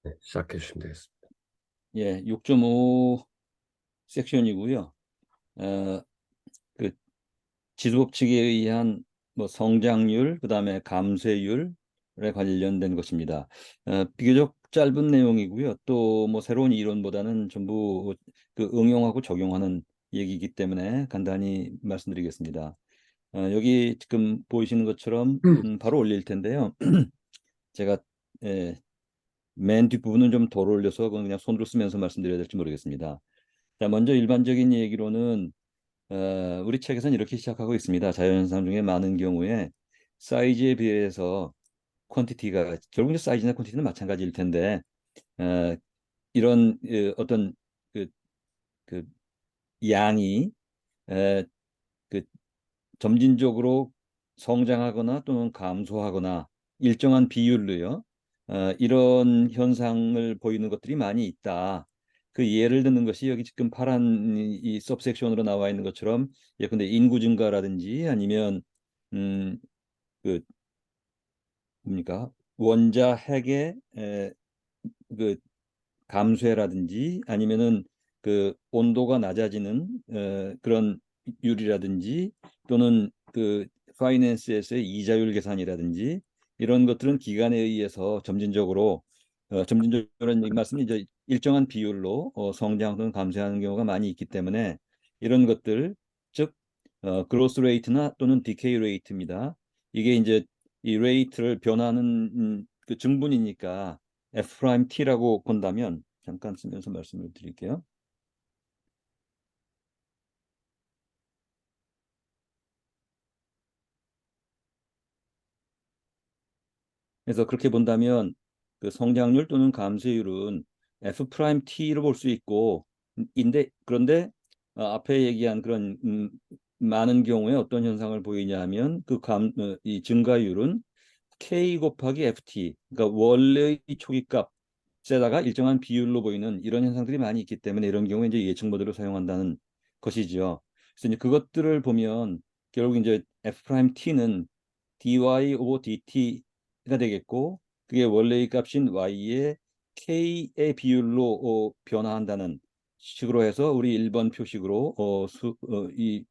네, 시작해 주시면 되겠습니다. 예, 6.5 섹션이고요. 어, 그 지수법칙에 의한 뭐 성장률, 그다음에 감쇄율에 관련된 것입니다. 비교적 짧은 내용이고요. 또 뭐 새로운 이론보다는 전부 그 응용하고 적용하는 얘기이기 때문에 간단히 말씀드리겠습니다. 여기 지금 보이시는 것처럼 바로 올릴 텐데요. 제가 예, 맨 뒷부분은 좀 덜 올려서 그건 그냥 손으로 쓰면서 말씀드려야 될지 모르겠습니다. 자, 먼저 일반적인 얘기로는 우리 책에서는 이렇게 시작하고 있습니다. 자연현상 중에 많은 경우에 사이즈에 비해서 퀀티티가 결국 이제 사이즈나 퀀티티는 마찬가지일 텐데 어, 이런 어떤 그, 그 양이 에, 그 점진적으로 성장하거나 또는 감소하거나 일정한 비율로요. 이런 현상을 보이는 것들이 많이 있다. 그 예를 드는 것이 여기 지금 파란 이 सब섹션으로 나와 있는 것처럼 예컨대 인구 증가라든지 아니면 음, 그 뭡니까 원자 핵의 그 감쇄라든지 아니면은 그 온도가 낮아지는 그런 율이라든지 또는 그 파이낸스에서의 이자율 계산이라든지 이런 것들은 기간에 의해서 점진적으로는 이 말씀이 이제 일정한 비율로 성장 또는 감소하는 경우가 많이 있기 때문에 이런 것들 즉 그로스 레이트나 또는 디케이 레이트입니다. 이게 이제 이 레이트를 변하는 그 증분이니까 F 프라임 T라고 본다면 잠깐 쓰면서 말씀을 드릴게요. 그래서 그렇게 본다면 그 성장률 또는 감소율은 F 프라임 T로 볼 수 있고 그런데 앞에 얘기한 그런 많은 경우에 어떤 현상을 보이냐 하면 이 증가율은 K 곱하기 FT, 그러니까 원래의 초기값에다가 일정한 비율로 보이는 이런 현상들이 많이 있기 때문에 이런 경우에 이제 예측 모델을 사용한다는 것이죠. 그래서 이제 그것들을 보면 결국 이제 F 프라임 T는 dy 오버 dt가 되겠고 그게 원래의 값인 y의 k의 비율로 변화한다는 식으로 해서 우리 1번 표식으로 이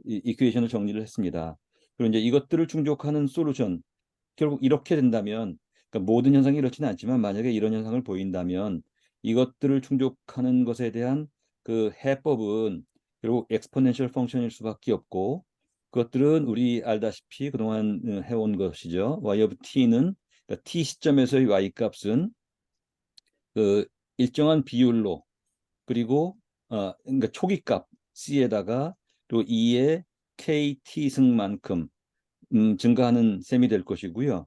이퀘이션을 정리를 했습니다. 그리고 이제 이것들을 충족하는 솔루션 결국 이렇게 된다면 그러니까 모든 현상이 그렇지는 않지만 만약에 이런 현상을 보인다면 이것들을 충족하는 것에 대한 그 해법은 결국 엑스포넨셜 펑션일 수밖에 없고 그것들은 우리 알다시피 그동안 해온 것이죠. y of t는 그러니까 t 시점에서의 y 값은 그 일정한 비율로 그리고 그러니까 초기값 c에다가 또 2의 kt 승만큼 증가하는 셈이 될 것이고요.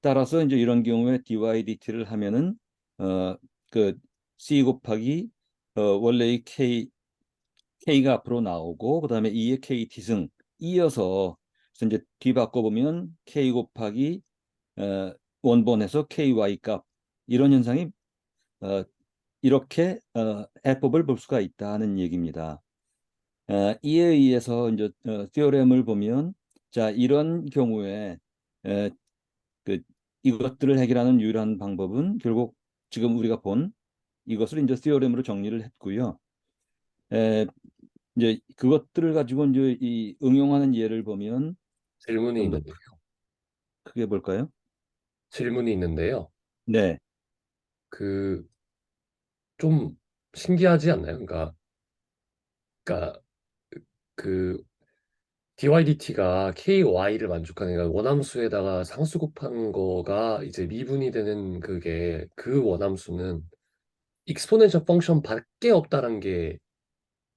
따라서 이제 이런 경우에 dydt를 하면은 어 그 c 곱하기 원래의 k가 앞으로 나오고 그다음에 2의 kt 승 이어서 그래서 이제 뒤바꿔 보면 k 곱하기 어, 원본에서 ky 값 이런 현상이 어, 이렇게 해법을 볼 수가 있다는 얘기입니다. 이에 의해서 이제 theorem을 보면 자 이런 경우에 에, 그 이것들을 해결하는 유일한 방법은 결국 지금 우리가 본 이것을 이제 theorem으로 정리를 했고요. 에, 이제 그것들을 가지고 이제 이 응용하는 예를 보면 질문이 좀 더 있는데, 크게 볼까요? 질문이 있는데요. 네, 그, 좀 신기하지 않나요? 그러니까 그 dydt가 ky를 만족하는 그러니까 원함수에다가 상수 곱한 거가 이제 미분이 되는 그게 그 원함수는 익스포넨셜 펑션 밖에 없다는 게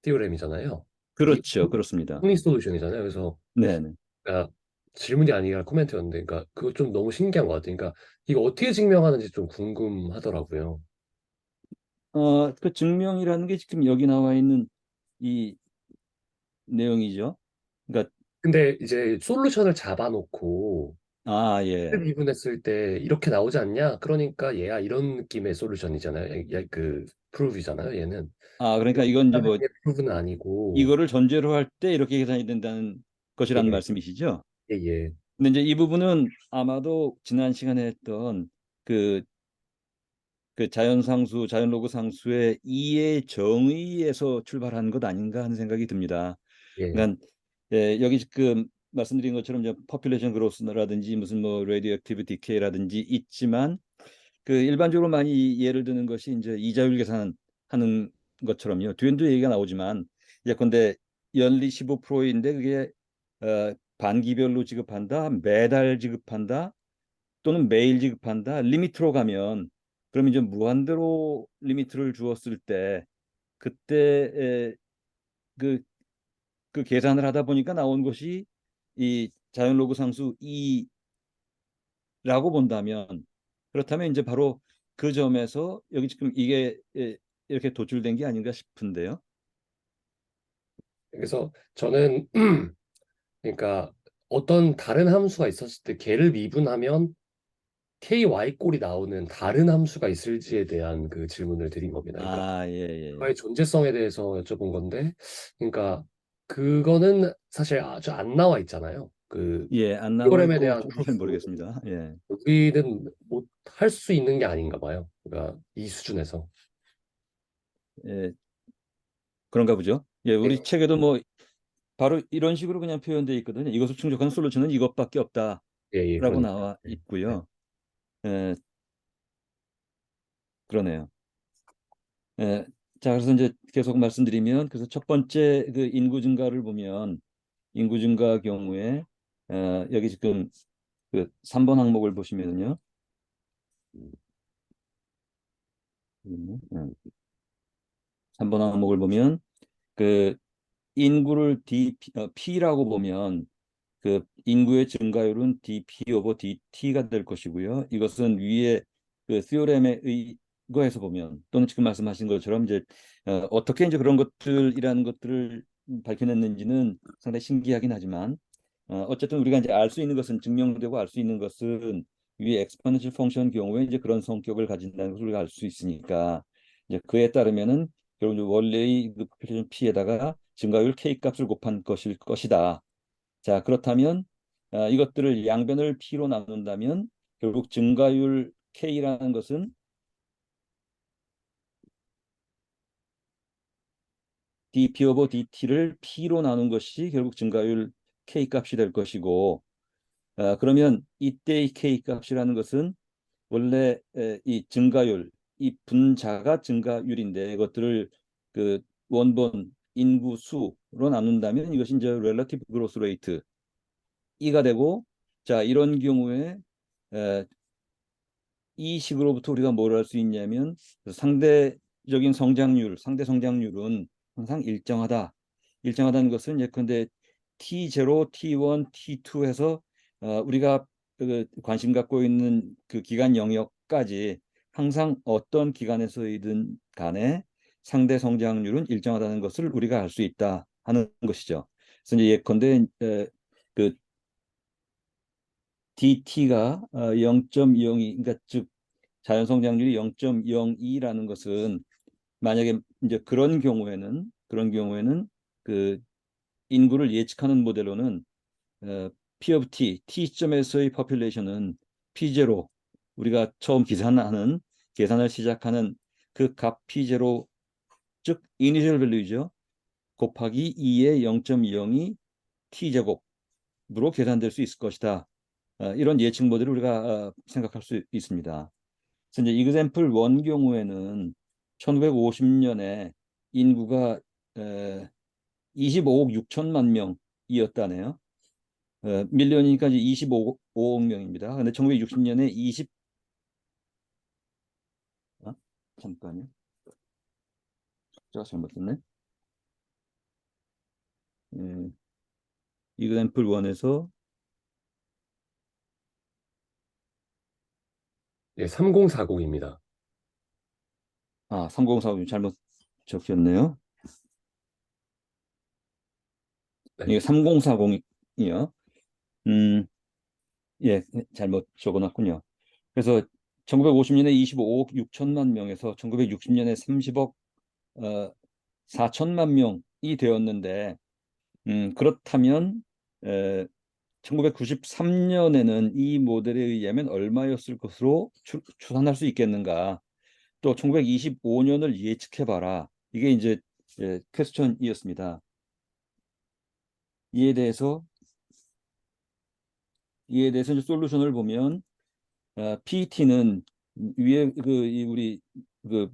티오렘이잖아요. 이게 그렇죠, 그렇습니다. 홈리 솔루션이잖아요. 그래서 네, 네. 그러니까 질문이 아니라 코멘트였는데, 그러니까 그거 좀 너무 신기한 것 같아요. 그러니까 이거 어떻게 증명하는지 좀 궁금하더라고요. 그 증명이라는 게 지금 여기 나와 있는 이 내용이죠. 그러니까 근데 이제 솔루션을 잡아놓고 예. 미분했을 때 이렇게 나오지 않냐? 그러니까 얘야 이런 느낌의 솔루션이잖아요. 그 프루브이잖아요. 얘는 그러니까 이건 이제 뭐 프루브는 아니고 이거를 전제로 할 때 이렇게 계산이 된다는 것이라는 예, 말씀이시죠? 예, 예. 근데 이제 이 부분은 아마도 지난 시간에 했던 그 그 자연상수, 자연로그 상수의 이의 정의에서 출발한 것 아닌가 하는 생각이 듭니다. 예, 그러니까 여기 지금 말씀드린 것처럼 이제 퍼퓰레이션 그로스라든지 무슨 뭐 레디오 액티브 디케이라든지 있지만 그 일반적으로 많이 예를 드는 것이 이제 이자율 계산하는 것처럼요. 뒤에도 얘기가 나오지만 예컨대 연리 15%인데 그게 반기별로 지급한다, 매달 지급한다, 또는 매일 지급한다. 리미트로 가면 그럼 이제 무한대로 리미트를 주었을 때 그때 그, 그 계산을 하다 보니까 나온 것이 이 자연로그 상수 2라고 본다면 그렇다면 이제 바로 그 점에서 여기 지금 이게 이렇게 도출된 게 아닌가 싶은데요. 그래서 저는 그러니까 어떤 다른 함수가 있었을 때 걔를 미분하면 KY 꼴이 나오는 다른 함수가 있을지에 대한 그 질문을 드린 겁니다. 그러니까 아, 예, 예. 그거의 존재성에 대해서 여쭤본 건데, 그러니까 그거는 사실 아주 안 나와 있잖아요. 그 예, 안 나와 프로그램에 있고 대한 저도 잘 함수 모르겠습니다. 예. 우리는 못 할 수 있는 게 아닌가 봐요. 그러니까 이 수준에서. 예, 그런가 보죠. 예, 우리 네. 책에도 뭐 바로 이런 식으로 그냥 표현되어 있거든요. 이것을 충족하는 솔루션은 이것밖에 없다라고 예, 예, 그러니까. 나와 네. 네. 있고요. 예, 그러네요. 예, 자, 그래서 이제 계속 말씀드리면 그래서 첫 번째 그 인구 증가를 보면 인구 증가 경우에 여기 지금 그 3번 항목을 보시면요. 3번 항목을 보면 그 인구를 P라고 보면 그 인구의 증가율은 dp 오버 dt가 될 것이고요. 이것은 위에 그 theorem에 의거해서 보면 또는 지금 말씀하신 것처럼 이제 어떻게 이제 그런 것들이라는 것들을 밝혀냈는지는 상당히 신기하긴 하지만 어쨌든 우리가 이제 알 수 있는 것은 증명되고 알 수 있는 것은 위에 exponential 펑션 경우에 이제 그런 성격을 가진다는 것을 우리가 알 수 있으니까 이제 그에 따르면은 결국 이제 원래의 그 population P에다가 증가율 K 값을 곱한 것일 것이다. 자, 그렇다면 이것들을 양변을 P로 나눈다면 결국 증가율 K라는 것은 dP 오버 dt를 P로 나눈 것이 결국 증가율 K 값이 될 것이고 그러면 이때의 K 값이라는 것은 원래 이 증가율, 이 분자가 증가율인데 이것들을 그 원본 인구 수로 나눈다면 이것이 이제 relative growth rate 이가 되고 자 이런 경우에 에, 이 식으로부터 우리가 뭘 할 수 있냐면 상대적인 성장률, 상대 성장률은 항상 일정하다. 일정하다는 것은 예컨대 T0, T1, T2 해서 우리가 그 관심 갖고 있는 그 기간 영역까지 항상 어떤 기간에서이든 간에 상대 성장률은 일정하다는 것을 우리가 알 수 있다 하는 것이죠. 그래서 이제 예컨대 그 DT가 0.02, 그러니까 즉 자연 성장률이 0.02라는 것은 만약에 이제 그런 경우에는 그 인구를 예측하는 모델로는 P of T, T 시점에서의 population은 P0 우리가 처음 계산을 시작하는 그 값 P0 즉 initial value죠. 곱하기 2의 0.02 T제곱으로 계산될 수 있을 것이다. 이런 예측 모델을 우리가 생각할 수 있습니다. 그래서 이제 example 1 경우에는 1950년에 인구가 25억 6천만 명이었다네요. 밀리언이니까 이제 25억 명입니다. 근데 1960년에 20 잠깐요. 제가 잘못했네. example 1에서 예, 3040입니다. 3045 잘못 적혔네요. 네. 이게 3040이요. 음, 예, 잘못 적어놨군요. 그래서 1950년에 25억 6천만 명에서 1960년에 30억 4천만 명이 되었는데 그렇다면 1993년에는 이 모델에 의하면 얼마였을 것으로 추산할 수 있겠는가? 또 1925년을 예측해봐라. 이게 이제 퀘스천이었습니다. 이에 대해서 이제 솔루션을 보면 PET는 위에 우리 그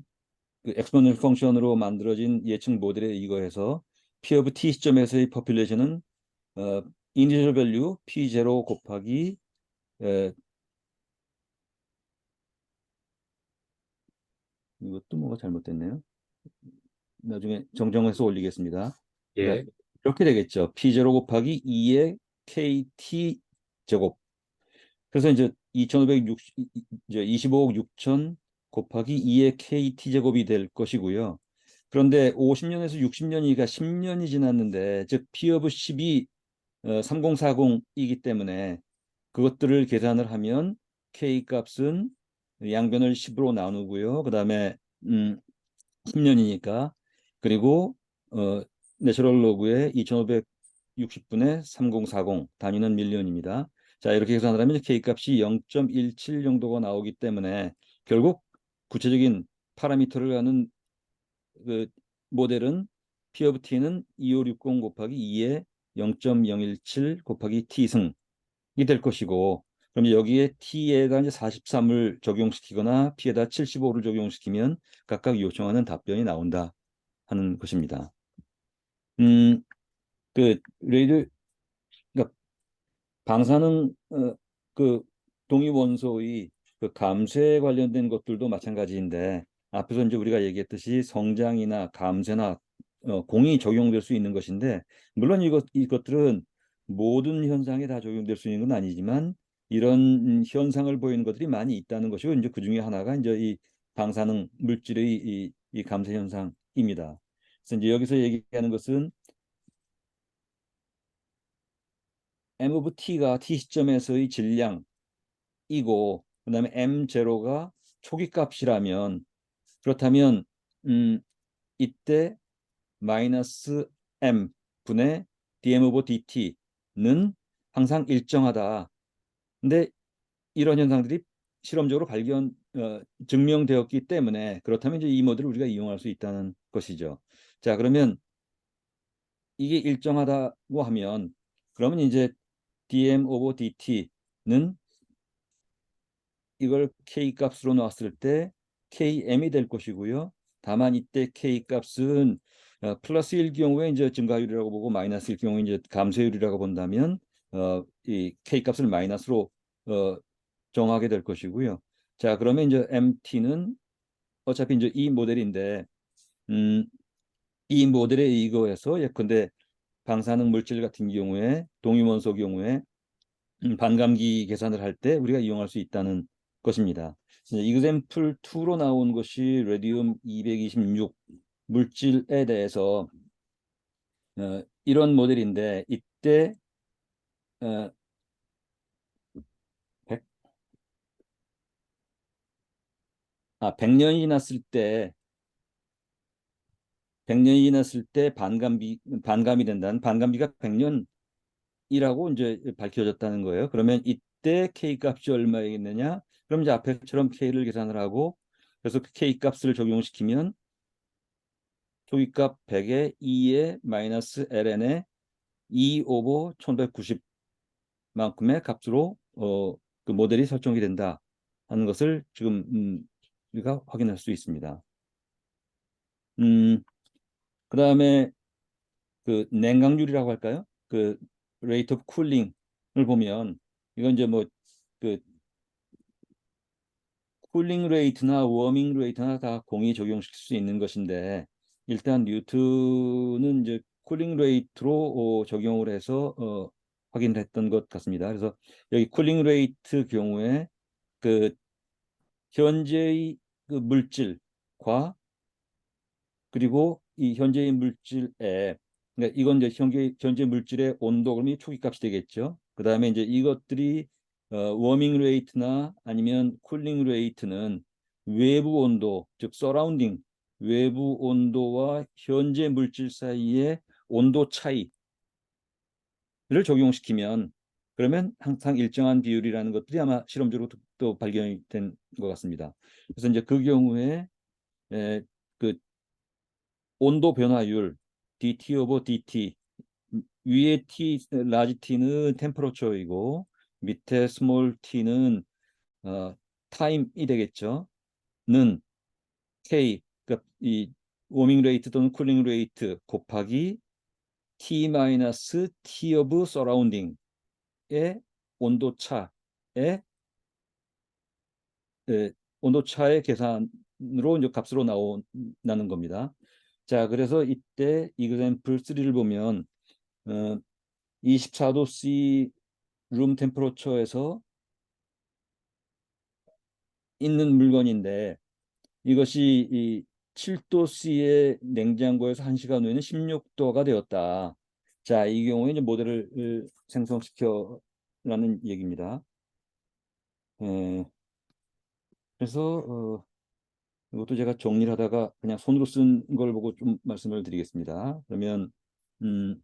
엑스포넨셜 펑션으로 만들어진 예측 모델에 이거해서 P of T 시점에서의 퍼퓰레이션은 이니셜 밸류 P0 곱하기 이것도 뭐가 잘못됐네요. 나중에 정정해서 올리겠습니다. 예. 그러니까 이렇게 되겠죠. P0 곱하기 2의 KT 제곱. 그래서 이제 2560 이제 25억 6천 곱하기 2의 KT 제곱이 될 것이고요. 그런데 50년에서 60년이가 10년이 지났는데 즉 P of 10이 3040이기 때문에 그것들을 계산을 하면 K 값은 양변을 10으로 나누고요. 그다음에 10년이니까 그리고 내추럴 로그의 2560분의 3040 단위는 밀리언입니다. 자, 이렇게 계산을 하면 K 값이 0.17 정도가 나오기 때문에 결국 구체적인 파라미터를 가는 그 모델은 P of T는 2560 곱하기 2의 0.017 곱하기 T승이 될 것이고 그럼 여기에 T에다 이제 43을 적용시키거나 P에다 75를 적용시키면 각각 요청하는 답변이 나온다 하는 것입니다. 그 레이드 그러니까 방사능 그 동위 원소의 그 감쇄에 관련된 것들도 마찬가지인데 앞에서 이제 우리가 얘기했듯이 성장이나 감쇄나 공이 적용될 수 있는 것인데 물론 이것들은 모든 현상에 다 적용될 수 있는 건 아니지만 이런 현상을 보이는 것들이 많이 있다는 것이고 이제 그 중에 하나가 이제 이 방사능 물질의 이 감쇄 현상입니다. 그래서 이제 여기서 얘기하는 것은 M of T가 T 시점에서의 질량이고 그다음에 M0가 초기 값이라면 그렇다면 이때 마이너스 M 분의 dm over dt는 항상 일정하다. 근데 이런 현상들이 실험적으로 증명되었기 때문에 그렇다면 이제 이 모델을 우리가 이용할 수 있다는 것이죠. 자, 그러면 이게 일정하다고 하면 그러면 이제 dm over dt는 이걸 k 값으로 놨을 때 km이 될 것이고요. 다만 이때 k 값은 플러스일 경우에 이제 증가율이라고 보고 마이너스일 경우에 이제 감소율이라고 본다면 이 k 값을 마이너스로 정하게 될 것이고요. 자, 그러면 이제 mt는 어차피 이제 이 모델인데 이 모델에 의거해서 예컨대 방사능 물질 같은 경우에 동위원소 경우에 반감기 계산을 할 때 우리가 이용할 수 있다는 것입니다. 이그샘플 2로 나온 것이 레디움 226 물질에 대해서 이런 모델인데 이때 어, 100, 100년이 지났을 때 100년이 지났을 때 반감이 된다는 반감기가 100년이라고 이제 밝혀졌다는 거예요. 그러면 이때 K 값이 얼마이겠느냐? 그럼 이제 앞에처럼 K를 계산을 하고 그래서 그 K 값을 적용시키면 초기값 100에 2에 마이너스 ln에 2 오버 1190만큼의 값으로 그 모델이 설정이 된다 하는 것을 지금 우리가 확인할 수 있습니다. 그다음에 그 냉각률이라고 할까요? 그 rate of cooling을 보면 이건 이제 뭐그 쿨링 레이트나 워밍 레이트나 다 공이 적용시킬 수 있는 것인데 일단 뉴턴은 이제 쿨링 레이트로 적용을 해서 확인을 했던 것 같습니다. 그래서 여기 쿨링 레이트 경우에 그 현재의 그 물질과 그리고 이 현재의 물질에 그러니까 이건 이제 현재 물질의 온도 그러면 초기 값이 되겠죠. 그다음에 이제 이것들이 워밍 레이트나 아니면 쿨링 레이트는 외부 온도 즉 서라운딩 외부 온도와 현재 물질 사이의 온도 차이를 적용시키면 그러면 항상 일정한 비율이라는 것들이 아마 실험적으로 또 발견이 된 것 같습니다. 그래서 이제 그 경우에 에, 그 온도 변화율 dT 오버 dt, 위에 t 라지 t는 템퍼러처이고 밑에 스몰 t는 타임이 되겠죠. 는 K, 그러니까 이 워밍 레이트 또는 쿨링 레이트 곱하기 T 마이너스 T 오브 서라운딩의 온도 차의 에, 온도 차의 계산으로 이제 값으로 나오는 겁니다. 자, 그래서 이때 example 3를 보면 24도 C 룸 템퍼러처에서 있는 물건인데 이것이 이 7도 C의 냉장고에서 1시간 후에는 16도가 되었다. 자, 이 경우에 이제 모델을 생성시켜라는 얘기입니다. 에, 그래서 이것도 제가 정리를 하다가 그냥 손으로 쓴 걸 보고 좀 말씀을 드리겠습니다. 그러면 음,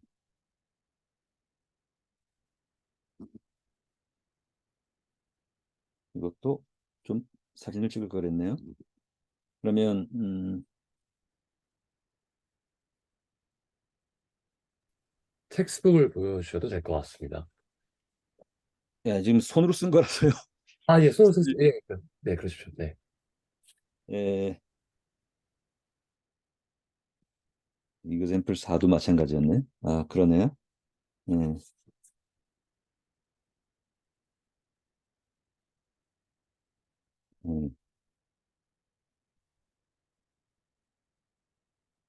이것도 좀 사진을 찍을 걸 그랬네요. 그러면 텍스트북을 보여주셔도 될 것 같습니다. 예, 지금 손으로 쓴 거라서요. 아, 예, 손을 쓰시, 예, 네, 그러십시오. 네. 예, example 4도 마찬가지였네. 아, 그러네요. 예, 음,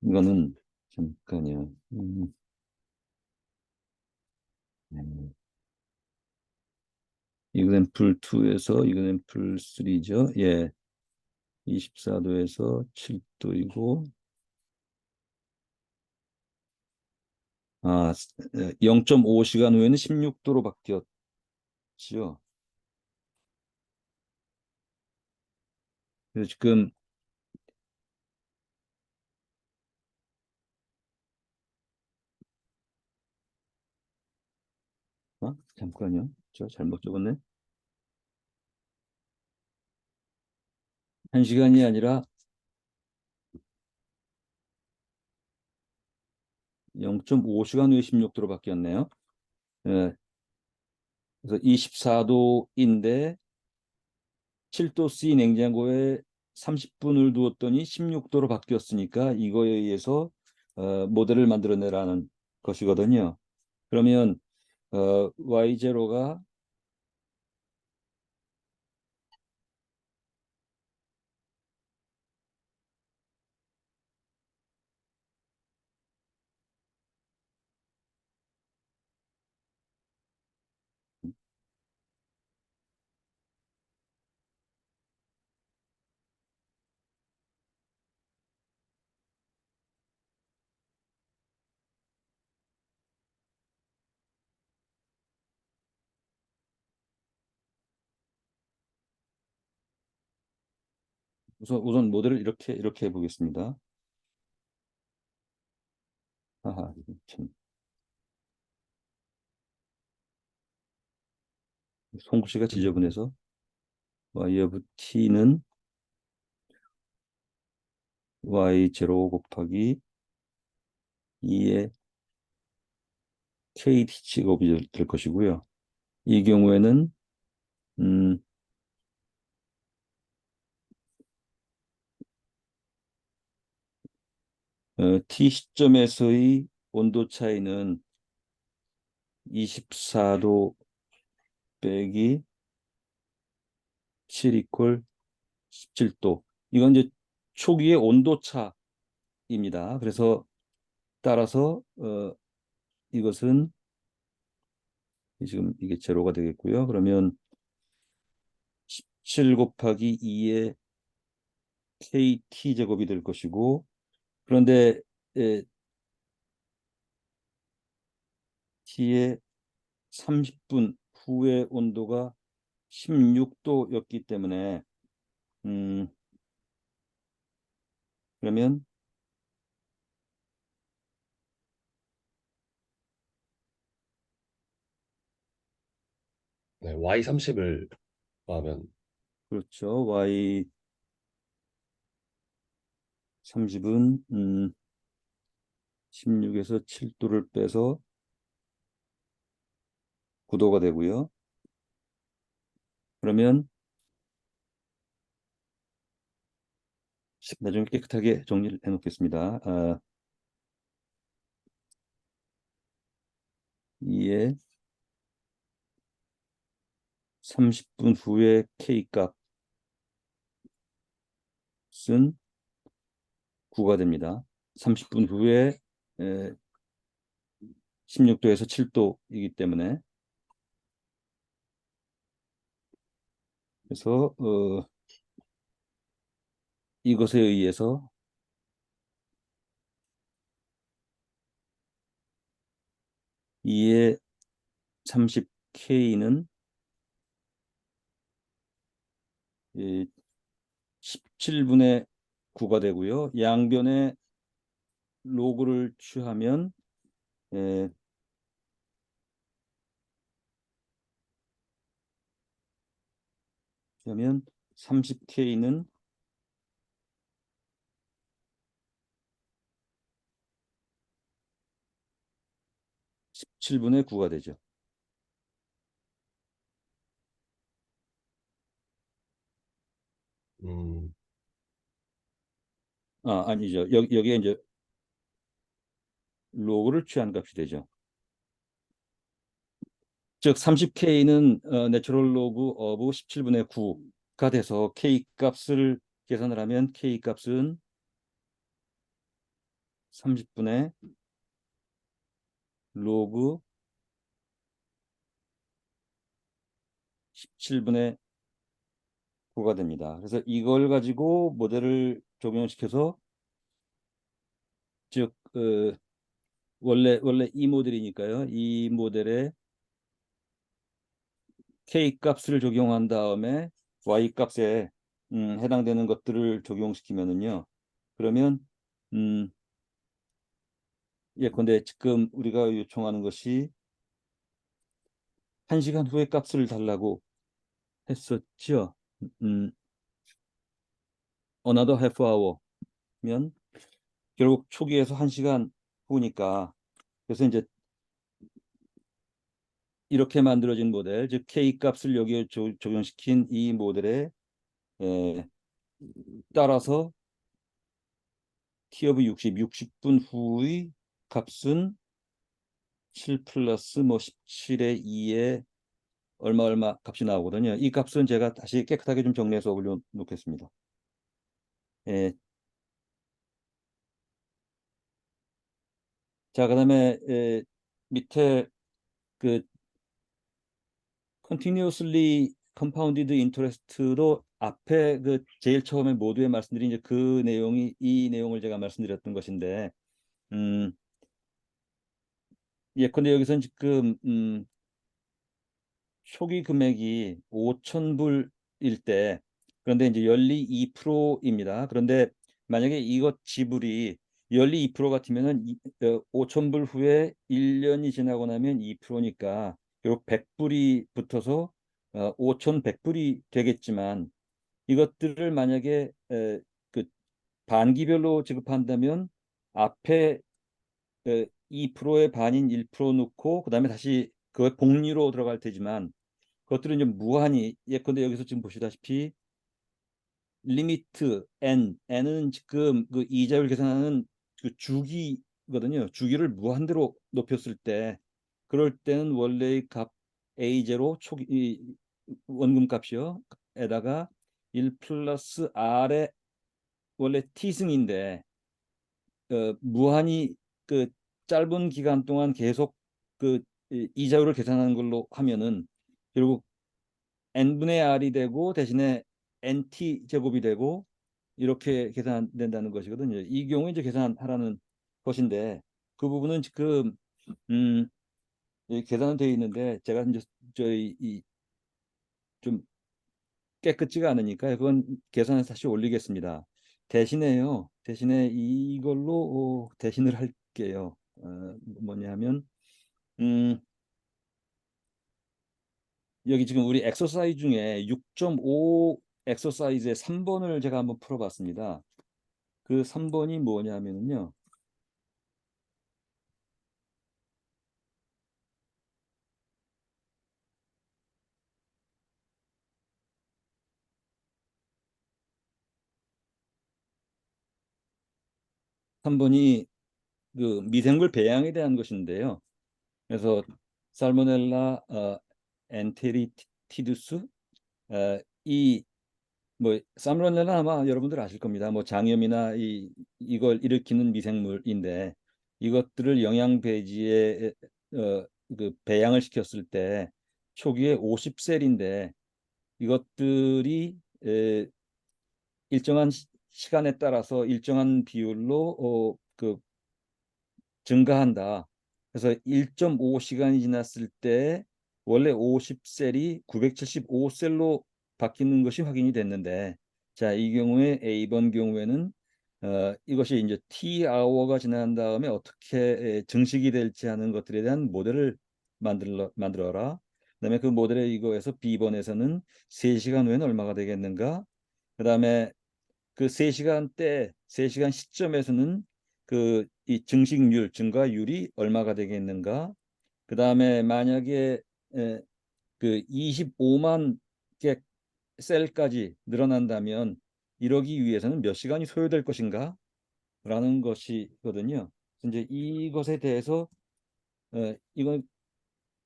이거는 잠깐요. example 2에서 example 3죠. 예, 24도에서 7도이고 0.5시간 후에는 16도로 바뀌었지요. 그래서 지금 잠깐요. 저 잘못 적었네. 1시간이 아니라 0.5시간 후에 16도로 바뀌었네요. 예, 그래서 24도인데 7도 C 냉장고에 30분을 두었더니 16도로 바뀌었으니까 이거에 의해서 모델을 만들어내라는 것이거든요. 그러면 Y0가 우선 모델을 이렇게 해보겠습니다. 하하, 참 손글씨가 지저분해서 y of t는 y0 곱하기 2의 kth 제곱이 될 것이고요. 이 경우에는 음, t 시점에서의 온도 차이는 24도 빼기 7 이퀄 17도. 이건 이제 초기의 온도 차입니다. 그래서 따라서 이것은 지금 이게 제로가 되겠고요. 그러면 17 곱하기 2의 kt 제곱이 될 것이고 그런데 에, t의 30분 후의 온도가 16도였기 때문에 음, 그러면 네, Y30을 하면, 그렇죠. y 30은 16에서 7도를 빼서 9도가 되고요. 그러면 나중에 깨끗하게 정리를 해놓겠습니다. 2에 30분 후에 K 값은 9가 됩니다. 30분 후에 16도에서 7도이기 때문에 그래서 이것에 의해서 2의 30K는 17분의 9가 되고요. 양변에 로그를 취하면 그러면 30K는 17분의 9가 되죠. 음, 아니죠. 여기에 이제 로그를 취한 값이 되죠. 즉 30K는 내추럴 로그 오브 17분의 9가 돼서 K 값을 계산을 하면 K 값은 30분의 로그 17분의 9가 됩니다. 그래서 이걸 가지고 모델을 적용시켜서 즉 원래 이 모델이니까요. 이 모델에 K 값을 적용한 다음에 Y 값에 해당되는 것들을 적용시키면은요. 그러면 음, 예컨대 지금 우리가 요청하는 것이 1시간 후에 값을 달라고 했었죠. 음, another half hour면 결국 초기에서 1시간 후니까 그래서 이제 이렇게 만들어진 모델, 즉 K 값을 여기에 적용시킨 이 모델에 에, 따라서 T 오브 60분 후의 값은 7 플러스 뭐 17의 2에 얼마 값이 나오거든요. 이 값은 제가 다시 깨끗하게 좀 정리해서 올려놓겠습니다. 예. 자, 그다음에 밑에 그 continuously compounded interest로 앞에 그 제일 처음에 모두에 말씀드린 이제 그 내용이 이 내용을 제가 말씀드렸던 것인데 예컨대 여기서는 지금 초기 금액이 5,000불일 때 그런데 이제 연리 2%입니다. 그런데 만약에 이것 지불이 연리 2% 같으면은 5,000불 후에 1년이 지나고 나면 2%니까 결국 100불이 붙어서 5,100불이 되겠지만 이것들을 만약에 그 반기별로 지급한다면 앞에 2%의 반인 1% 넣고 그다음에 다시 그 복리로 들어갈 테지만 그것들은 좀 무한히 예컨대 여기서 지금 보시다시피 리미트 n은 지금 그 이자율 계산하는 그 주기거든요. 주기를 무한대로 높였을 때 그럴 때는 원래의 값 A0 초기 원금 값이요. 에다가 1 플러스 R의 원래 T승인데 무한히 그 짧은 기간 동안 계속 그 이자율을 계산하는 걸로 하면은 결국 n분의 r이 되고 대신에 nt 제곱이 되고 이렇게 계산된다는 것이거든요. 이 경우에 이제 계산하라는 것인데 그 부분은 지금 음, 계산은 되어 있는데 제가 이제 저희 이좀 깨끗지가 않으니까 그건 계산해서 다시 올리겠습니다. 대신에 이걸로 대신을 할게요. 뭐냐면 음, 여기 지금 우리 엑서사이즈 중에 6.5 엑서사이즈의 3번을 제가 한번 풀어봤습니다. 그 3번이 뭐냐면요. 3번이 그 미생물 배양에 대한 것인데요. 그래서 살모넬라 엔테리티두스 이 뭐 살모넬라 아마 여러분들 아실 겁니다. 뭐 장염이나 이걸 일으키는 미생물인데 이것들을 영양 배지에 그 배양을 시켰을 때 초기에 50셀인데 이것들이 일정한 시간에 따라서 일정한 비율로 그 증가한다. 그래서 1.5시간이 지났을 때 원래 50셀이 975셀로 바뀌는 것이 확인이 됐는데, 자, 이 경우에 A번 경우에는 이것이 이제 T 아워가 지난 다음에 어떻게 증식이 될지 하는 것들에 대한 모델을 만들어라. 그다음에 그 모델에 이거에서 B번에서는 3시간 후에는 얼마가 되겠는가? 그다음에 그 3시간 시점에서는 그 이 증식률, 증가율이 얼마가 되겠는가? 그 다음에 만약에 그 25만 개 셀까지 늘어난다면 이러기 위해서는 몇 시간이 소요될 것인가? 라는 것이거든요. 이제 이것에 대해서 이건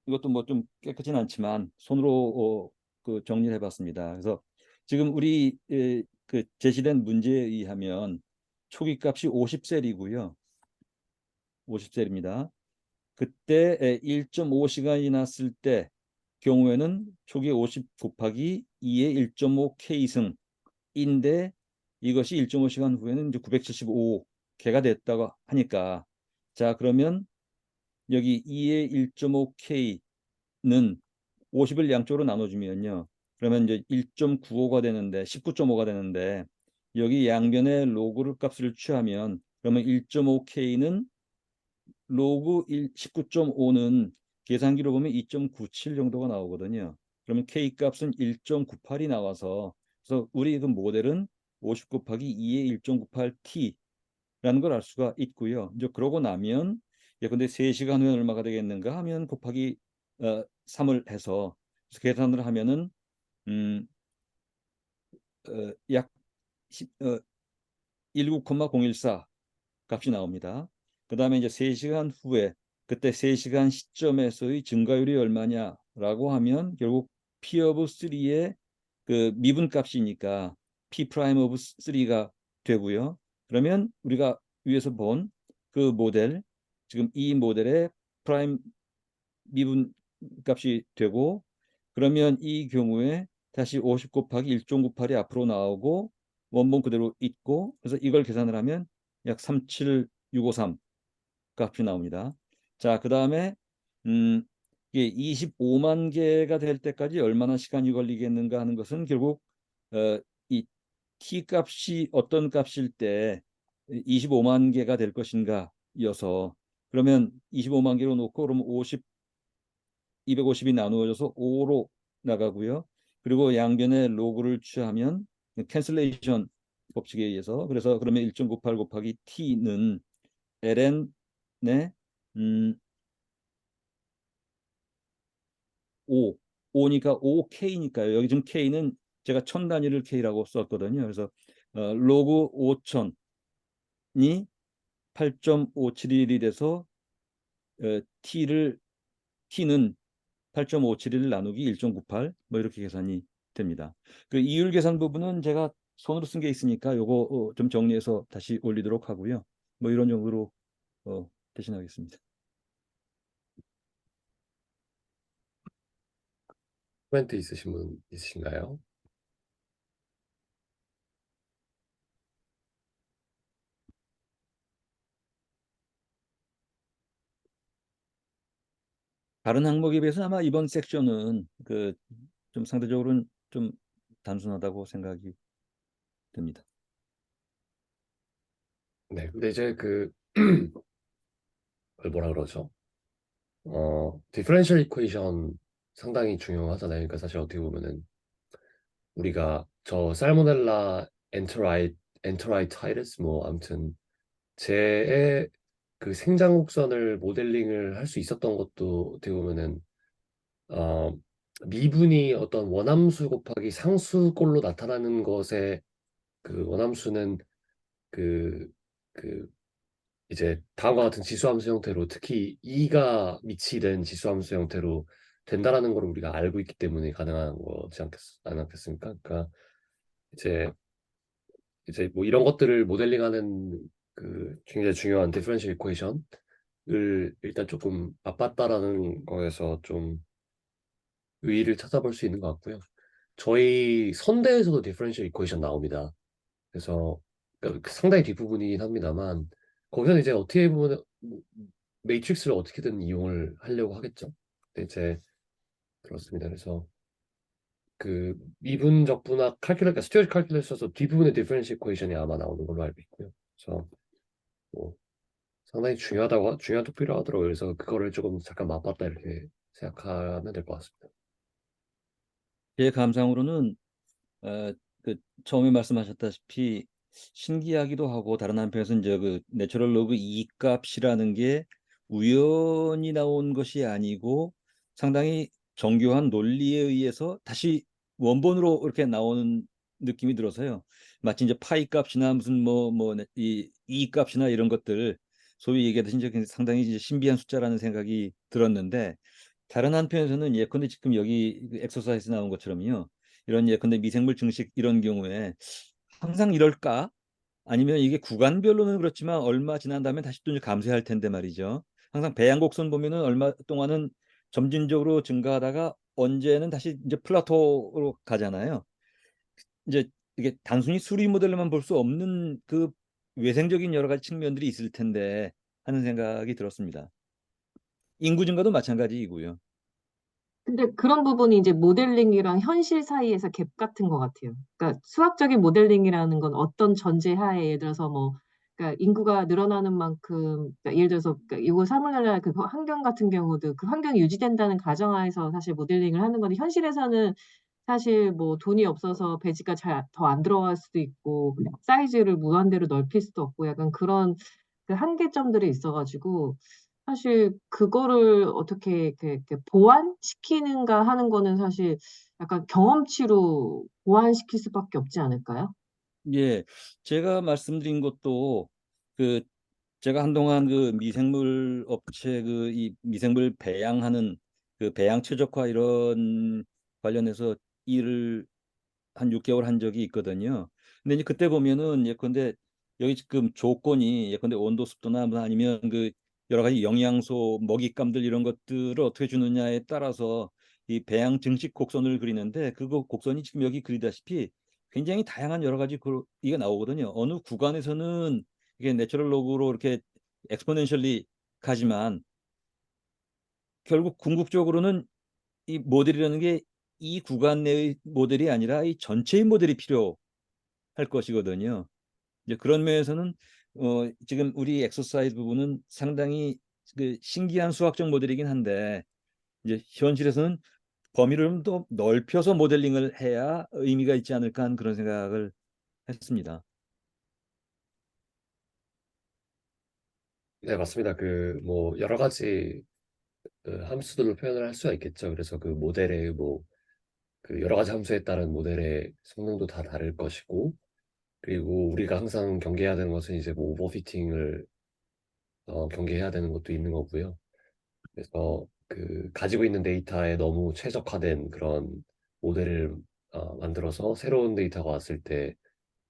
이것도 뭐 좀 깨끗진 않지만 손으로 그 정리를 해봤습니다. 그래서 지금 우리 그 제시된 문제에 의하면 초기 값이 50셀이고요. 50셀입니다. 그때 1.5시간이 지났을 때 경우에는 초기 50 곱하기 2의 1.5K승인데 이것이 1.5시간 후에는 이제 975개가 됐다고 하니까 자 그러면 여기 2의 1.5K는 50을 양쪽으로 나눠주면요. 그러면 이제 1.95가 되는데 19.5가 되는데 여기 양변에 로그 값을 취하면 그러면 1.5K는 로그 19.5는 계산기로 보면 2.97 정도가 나오거든요. 그러면 K 값은 1.98이 나와서 그래서 우리 그 모델은 50 곱하기 2의 1.98T라는 걸 알 수가 있고요. 이제 그러고 나면 근데 3시간 후에 얼마가 되겠는가 하면 곱하기 3을 해서 계산을 하면은 약 19,014 값이 나옵니다. 그 다음에 이제 3시간 후에 그때 3시간 시점에서의 증가율이 얼마냐라고 하면 결국 P 오브 3의 그 미분 값이니까 P 프라임 오브 3가 되고요. 그러면 우리가 위에서 본 그 모델 지금 이 모델의 프라임 미분 값이 되고 그러면 이 경우에 다시 50 곱하기 1.98이 앞으로 나오고 원본 그대로 있고 그래서 이걸 계산을 하면 약 37653 값이 나옵니다. 자, 그 다음에 이게 25만 개가 될 때까지 얼마나 시간이 걸리겠는가 하는 것은 결국 이 t 값이 어떤 값일 때 25만 개가 될 것인가 이어서 그러면 25만 개로 놓고 그러면 250이 나누어져서 5로 나가고요. 그리고 양변에 로그를 취하면 캔슬레이션 법칙에 의해서 그래서 그러면 1.98 곱하기 t는 ln의 5, 5니까 5K니까요. 여기 지금 K는 제가 천 단위를 K라고 썼거든요. 그래서 로그 5천이 8.571이 돼서 T는 8.571을 나누기 1.98 뭐 이렇게 계산이 됩니다. 그 이율 계산 부분은 제가 손으로 쓴 게 있으니까 요거 좀 정리해서 다시 올리도록 하고요. 뭐 이런 정도로 대신하겠습니다. 코멘트 있으신 분 있으신가요? 다른 항목에 비해서 아마 이번 섹션은 그 좀 상대적으로는 좀 단순하다고 생각이 듭니다. 네, 근데 이제 그 그걸 뭐라 그러죠? 디퍼런셜 이퀘이션 상당히 중요하잖아요. 그러니까 사실 어떻게 보면은 우리가 저 살모넬라 엔터라이타이티스 뭐 아무튼 쟤의 그 생장 곡선을 모델링을 할 수 있었던 것도 어떻게 보면은 어, 미분이 어떤 원함수 곱하기 상수꼴로 나타나는 것에 그 원함수는 그, 그 이제 다음과 같은 지수함수 형태로 특히 2가 미치된 지수함수 형태로 된다라는 걸 우리가 알고 있기 때문에 가능한 거지 않겠습니까? 그러니까 이제 뭐 이런 것들을 모델링하는 그 굉장히 중요한 디퍼런셜 이퀘이션을 일단 조금 맛봤다라는 거에서 좀 의의를 찾아볼 수 있는 것 같고요. 저희 선대에서도 디퍼런셜 이퀘이션 나옵니다. 그래서 그러니까 상당히 뒷부분이긴 합니다만 거기서 이제 어떻게 보면 매트릭스를 어떻게든 이용을 하려고 하겠죠. 근데 이제 그렇습니다. 그래서 그 미분적 분학 칼큘러스, 스튜어트 칼큘러스에서 뒷부분의 디퍼런셜 이퀘이션이 아마 나오는 걸로 알고 있고요. 그래서 뭐 상당히 중요한 토픽이라고 하더라고요. 그래서 그거를 조금 잠깐 맛봤다 이렇게 생각하면 될 것 같습니다. 제 감상으로는 어, 그 처음에 말씀하셨다시피 신기하기도 하고 다른 한편에서는 이제 그 내추럴 로그 E 값이라는 게 우연히 나온 것이 아니고 상당히 정교한 논리에 의해서 다시 원본으로 이렇게 나오는 느낌이 들어서요. 마치 이제 파이 값이나 무슨 이 E 값이나 이런 것들 소위 얘기하듯이 이제 상당히 이제 신비한 숫자라는 생각이 들었는데 다른 한편에서는 예컨대 지금 여기 엑서사이즈 나온 것처럼요. 이런 예컨대 미생물 증식 이런 경우에 항상 이럴까? 아니면 이게 구간별로는 그렇지만 얼마 지난 다음에 다시 또 이제 감소할 텐데 말이죠. 항상 배양 곡선 보면은 얼마 동안은 점진적으로 증가하다가 언제는 다시 이제 플라토로 가잖아요. 이제 이게 단순히 수리 모델로만 볼 수 없는 그 외생적인 여러 가지 측면들이 있을 텐데 하는 생각이 들었습니다. 인구 증가도 마찬가지이고요. 근데 그런 부분이 이제 모델링이랑 현실 사이에서 갭 같은 것 같아요. 그러니까 수학적인 모델링이라는 건 어떤 전제하에 예를 들어서 뭐 그러니까 인구가 늘어나는 만큼 그러니까 예를 들어서 그러니까 이거 사물날 그 환경 같은 경우도 그 환경이 유지된다는 가정하에서 사실 모델링을 하는 건데 현실에서는 사실 뭐 돈이 없어서 배지가 잘 더 안 들어갈 수도 있고 사이즈를 무한대로 넓힐 수도 없고 약간 그런 그 한계점들이 있어가지고 사실 그거를 어떻게 이렇게 보완시키는가 하는 거는 사실 약간 경험치로 보완시킬 수밖에 없지 않을까요? 예, 제가 말씀드린 것도 그 제가 한동안 그 미생물 업체 그 이 미생물 배양하는 그 배양 최적화 이런 관련해서 일을 한 6개월 한 적이 있거든요. 근데 이제 그때 보면은 예컨대 여기 지금 조건이 예컨대 온도 습도나 뭐 아니면 그 여러 가지 영양소 먹잇감들 이런 것들을 어떻게 주느냐에 따라서 이 배양 증식 곡선을 그리는데 그거 곡선이 지금 여기 그리다시피 굉장히 다양한 여러 가지 이게 나오거든요. 어느 구간에서는 이게 내추럴 로그로 이렇게 엑스포넨셜리 가지만 결국 궁극적으로는 이 모델이라는 게 이 구간 내의 모델이 아니라 이 전체의 모델이 필요할 것이거든요. 이제 그런 면에서는 지금 우리 엑서사이즈 부분은 상당히 그 신기한 수학적 모델이긴 한데 이제 현실에서는 범위를 좀 더 넓혀서 모델링을 해야 의미가 있지 않을까 하는 그런 생각을 했습니다. 네, 맞습니다. 그 뭐 여러 가지 그 함수들로 표현을 할 수가 있겠죠. 그래서 그 모델의 뭐 그 여러 가지 함수에 따른 모델의 성능도 다 다를 것이고, 그리고 우리가 항상 경계해야 되는 것은 이제 뭐 오버피팅을 경계해야 되는 것도 있는 거고요. 그래서 그 가지고 있는 데이터에 너무 최적화된 그런 모델을 만들어서 새로운 데이터가 왔을 때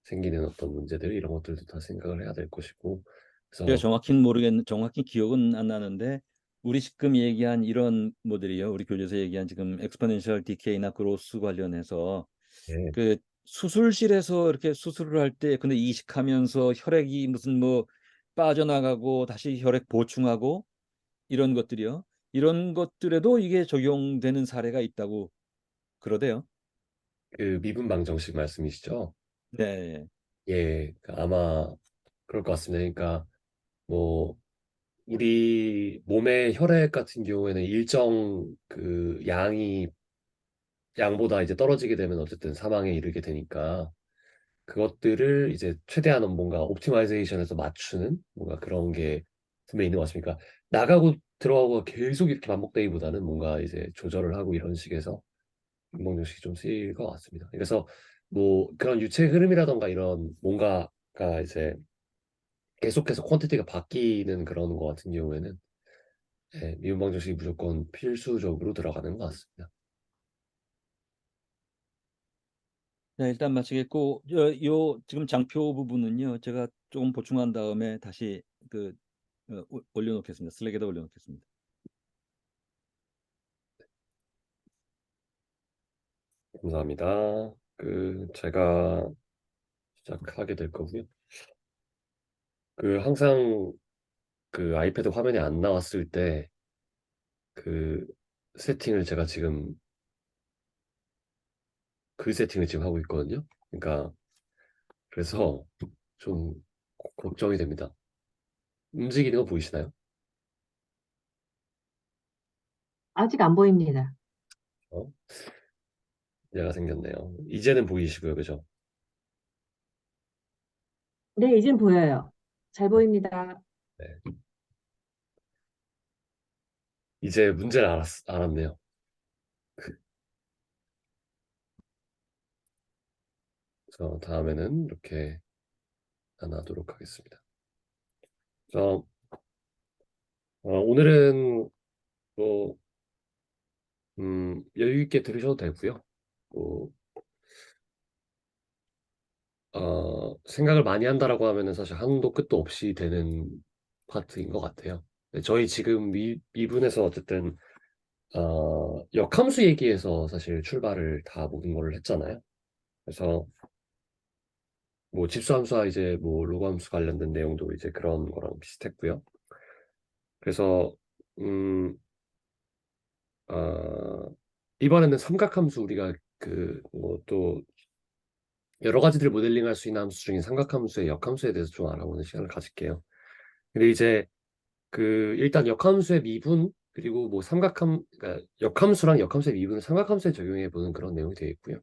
생기는 어떤 문제들 이런 것들도 다 생각을 해야 될 것이고, 제가 그래서 정확히는 모르겠는 정확히 기억은 안 나는데 우리 지금 얘기한 이런 모델이요. 우리 교재에서 얘기한 지금 엑스포넨셜 디케이나 그로스 관련해서 예, 그 수술실에서 이렇게 수술을 할 때 근데 이식하면서 혈액이 무슨 뭐 빠져나가고 다시 혈액 보충하고 이런 것들이요. 이런 것들에도 이게 적용되는 사례가 있다고 그러대요. 그 미분 방정식 말씀이시죠? 네. 예, 그 아마 그럴 것 같습니다. 그러니까 뭐 우리 몸의 혈액 같은 경우에는 일정 그 양보다 이제 떨어지게 되면 어쨌든 사망에 이르게 되니까 그것들을 이제 최대한 뭔가 옵티마이제이션에서 맞추는 뭔가 그런 게 분명히 있는 것 같습니다. 그러니까 나가고 들어가고 계속 이렇게 반복되기보다는 뭔가 이제 조절을 하고 이런 식에서 인공정식이 좀 쓰일 것 같습니다. 그래서 뭐 그런 유체 흐름이라던가 이런 뭔가가 이제 계속해서 퀀티티가 바뀌는 그런 거 같은 경우에는 미분방정식이 무조건 필수적으로 들어가는 것 같습니다. 자, 일단 마치겠고, 요 지금 장표 부분은요, 제가 조금 보충한 다음에 다시 그 올려놓겠습니다. 슬랙에다 올려놓겠습니다. 감사합니다. 제가 시작하게 될 거고요. 항상 아이패드 화면이 안 나왔을 때 그 세팅을 제가 지금 그 세팅을 지금 하고 있거든요. 그러니까 그래서 좀 걱정이 됩니다. 움직이는 거 보이시나요? 아직 안 보입니다. 어? 얘가 생겼네요. 이제는 보이시고요, 그죠? 네, 이젠 보여요. 잘 보입니다. 네. 이제 문제를 알았네요. 그래서 다음에는 이렇게 나누도록 하겠습니다. 그래서 오늘은 뭐 여유 있게 들으셔도 되고요. 뭐 생각을 많이 한다라고 하면은 사실 한도 끝도 없이 되는 파트인 것 같아요. 근데 저희 지금 미분에서 어쨌든 역함수 얘기에서 사실 출발을 다 모든 걸 했잖아요. 그래서 뭐 집수함수와 이제 뭐 로그함수 관련된 내용도 이제 그런 거랑 비슷했고요. 그래서 음, 이번에는 삼각함수 우리가 뭐 또 여러 가지들 모델링할 수 있는 함수 중에 삼각함수의 역함수에 대해서 좀 알아보는 시간을 가질게요. 근데 이제 일단 역함수의 미분 그리고 뭐 그러니까 역함수랑 역함수의 미분을 삼각함수에 적용해 보는 그런 내용이 되어 있고요.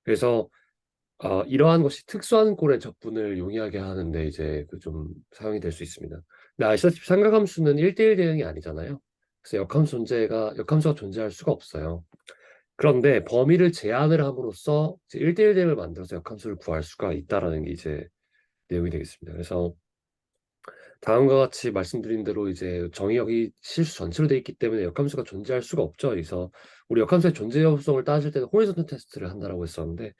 그래서 이러한 것이 특수한 꼴의 적분을 용이하게 하는데 이제 좀 사용이 될 수 있습니다. 근데 아시다시피 삼각함수는 1대1 대응이 아니잖아요. 그래서 역함수가 존재할 수가 없어요. 그런데 범위를 제한을 함으로써 이제 1대1 대응을 만들어서 역함수를 구할 수가 있다라는 게 이제 내용이 되겠습니다. 그래서 다음과 같이 말씀드린 대로 이제 정의역이 실수 전체로 되어 있기 때문에 역함수가 존재할 수가 없죠. 그래서 우리 역함수의 존재 여부성을 따질 때는 호리존탈 테스트를 한다라고 했었는데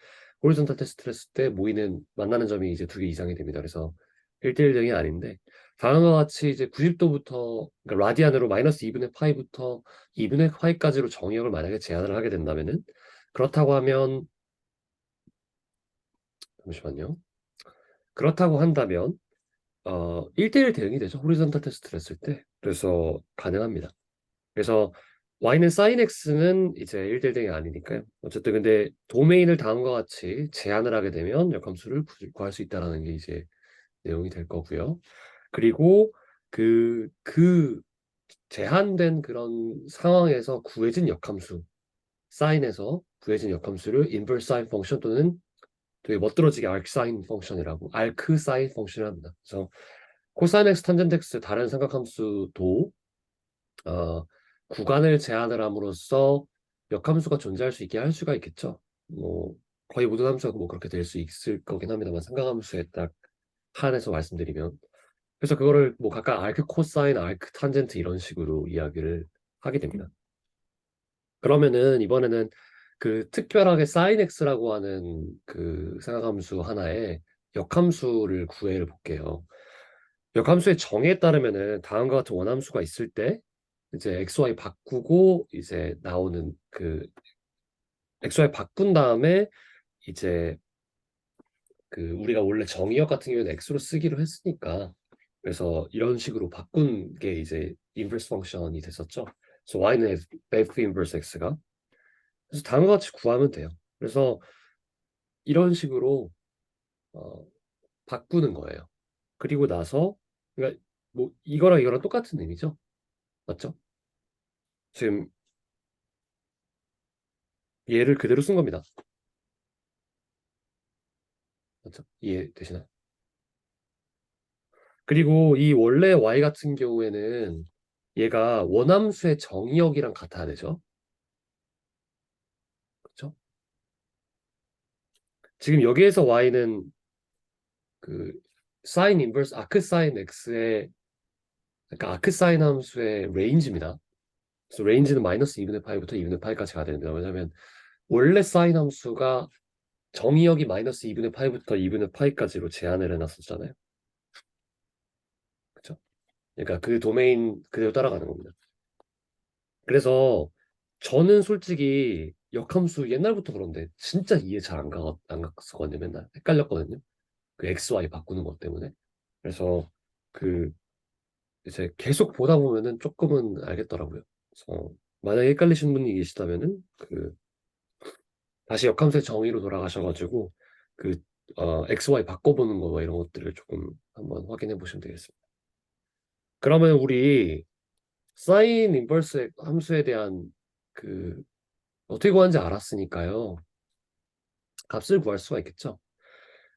호리존탈 테스트를 했을 때 만나는 점이 이제 2개 이상이 됩니다. 그래서 1대1 등이 아닌데 다음과 같이 이제 90도부터 그러니까 라디안으로 마이너스 2분의 파이부터 2분의 파이까지로 정의역을 만약에 제한을 하게 된다면은 그렇다고 하면 잠시만요. 그렇다고 한다면 1대1 대응이 되죠. 호리존탈 테스트를 했을 때. 그래서 가능합니다. 그래서 y는 sin x는 이제 1대1 대응이 아니니까요. 어쨌든 근데 도메인을 다음과 같이 제한을 하게 되면 역함수를 구할 수 있다는 게 이제 내용이 될 거고요. 그리고 그 제한된 그런 상황에서 구해진 역함수, sine에서 구해진 역함수를 inverse sine 펑션 또는 되게 멋들어지게 arcsine 펑션이라고 arcsine 펑션을 합니다. 그래서 코사인 x 탄젠트 x 다른 삼각함수도 어, 구간을 제한을 함으로써 역함수가 존재할 수 있게 할 수가 있겠죠. 뭐 거의 모든 함수가 뭐 그렇게 될 수 있을 거긴 합니다만 삼각함수에 딱 한해서 말씀드리면 그래서 그거를 뭐 각각 알크 코사인, 알크 탄젠트 이런 식으로 이야기를 하게 됩니다. 그러면은 이번에는 특별하게 사인 x라고 하는 삼각함수 하나에 역함수를 구해 볼게요. 역함수의 정의에 따르면은 다음과 같은 원함수가 있을 때 이제 xy 바꾸고 이제 나오는 xy 바꾼 다음에 이제 우리가 원래 정의역 같은 경우에는 x로 쓰기로 했으니까 그래서 이런 식으로 바꾼 게 이제 인버스 펑션이 됐었죠. 그래서 y는 f 인버스 x가 그래서 다음과 같이 구하면 돼요. 그래서 이런 식으로 어, 바꾸는 거예요. 그리고 나서 그러니까 뭐 이거랑 이거랑 똑같은 의미죠. 맞죠? 지금 얘를 그대로 쓴 겁니다. 맞죠? 이해되시나요? 그리고 이 원래 y 같은 경우에는 얘가 원함수의 정의역이랑 같아야 되죠. 그렇죠? 지금 여기에서 y는 그 사인 인버스 아크 사인 x의 그러니까 아크 사인 함수의 레인지입니다. 그래서 레인지는 마이너스 2분의 파이부터 2분의 파이까지 가야 됩니다. 왜냐하면 원래 사인 함수가 정의역이 마이너스 2분의 파이부터 2분의 파이까지로 제한을 해놨었잖아요. 그렇죠? 그러니까 그 도메인 그대로 따라가는 겁니다. 그래서 저는 솔직히 역함수 옛날부터 그런데 진짜 이해 잘 안 갔었거든요. 맨날 헷갈렸거든요. 그 XY 바꾸는 것 때문에. 그래서 그 이제 계속 보다 보면은 조금은 알겠더라고요. 그래서 만약에 헷갈리신 분이 계시다면은 그 다시 역함수의 정의로 돌아가셔가지고 그 XY 바꿔보는 거 뭐 이런 것들을 조금 한번 확인해 보시면 되겠습니다. 그러면 우리 사인 인버스 함수에 대한 그 어떻게 구하는지 알았으니까요. 값을 구할 수가 있겠죠.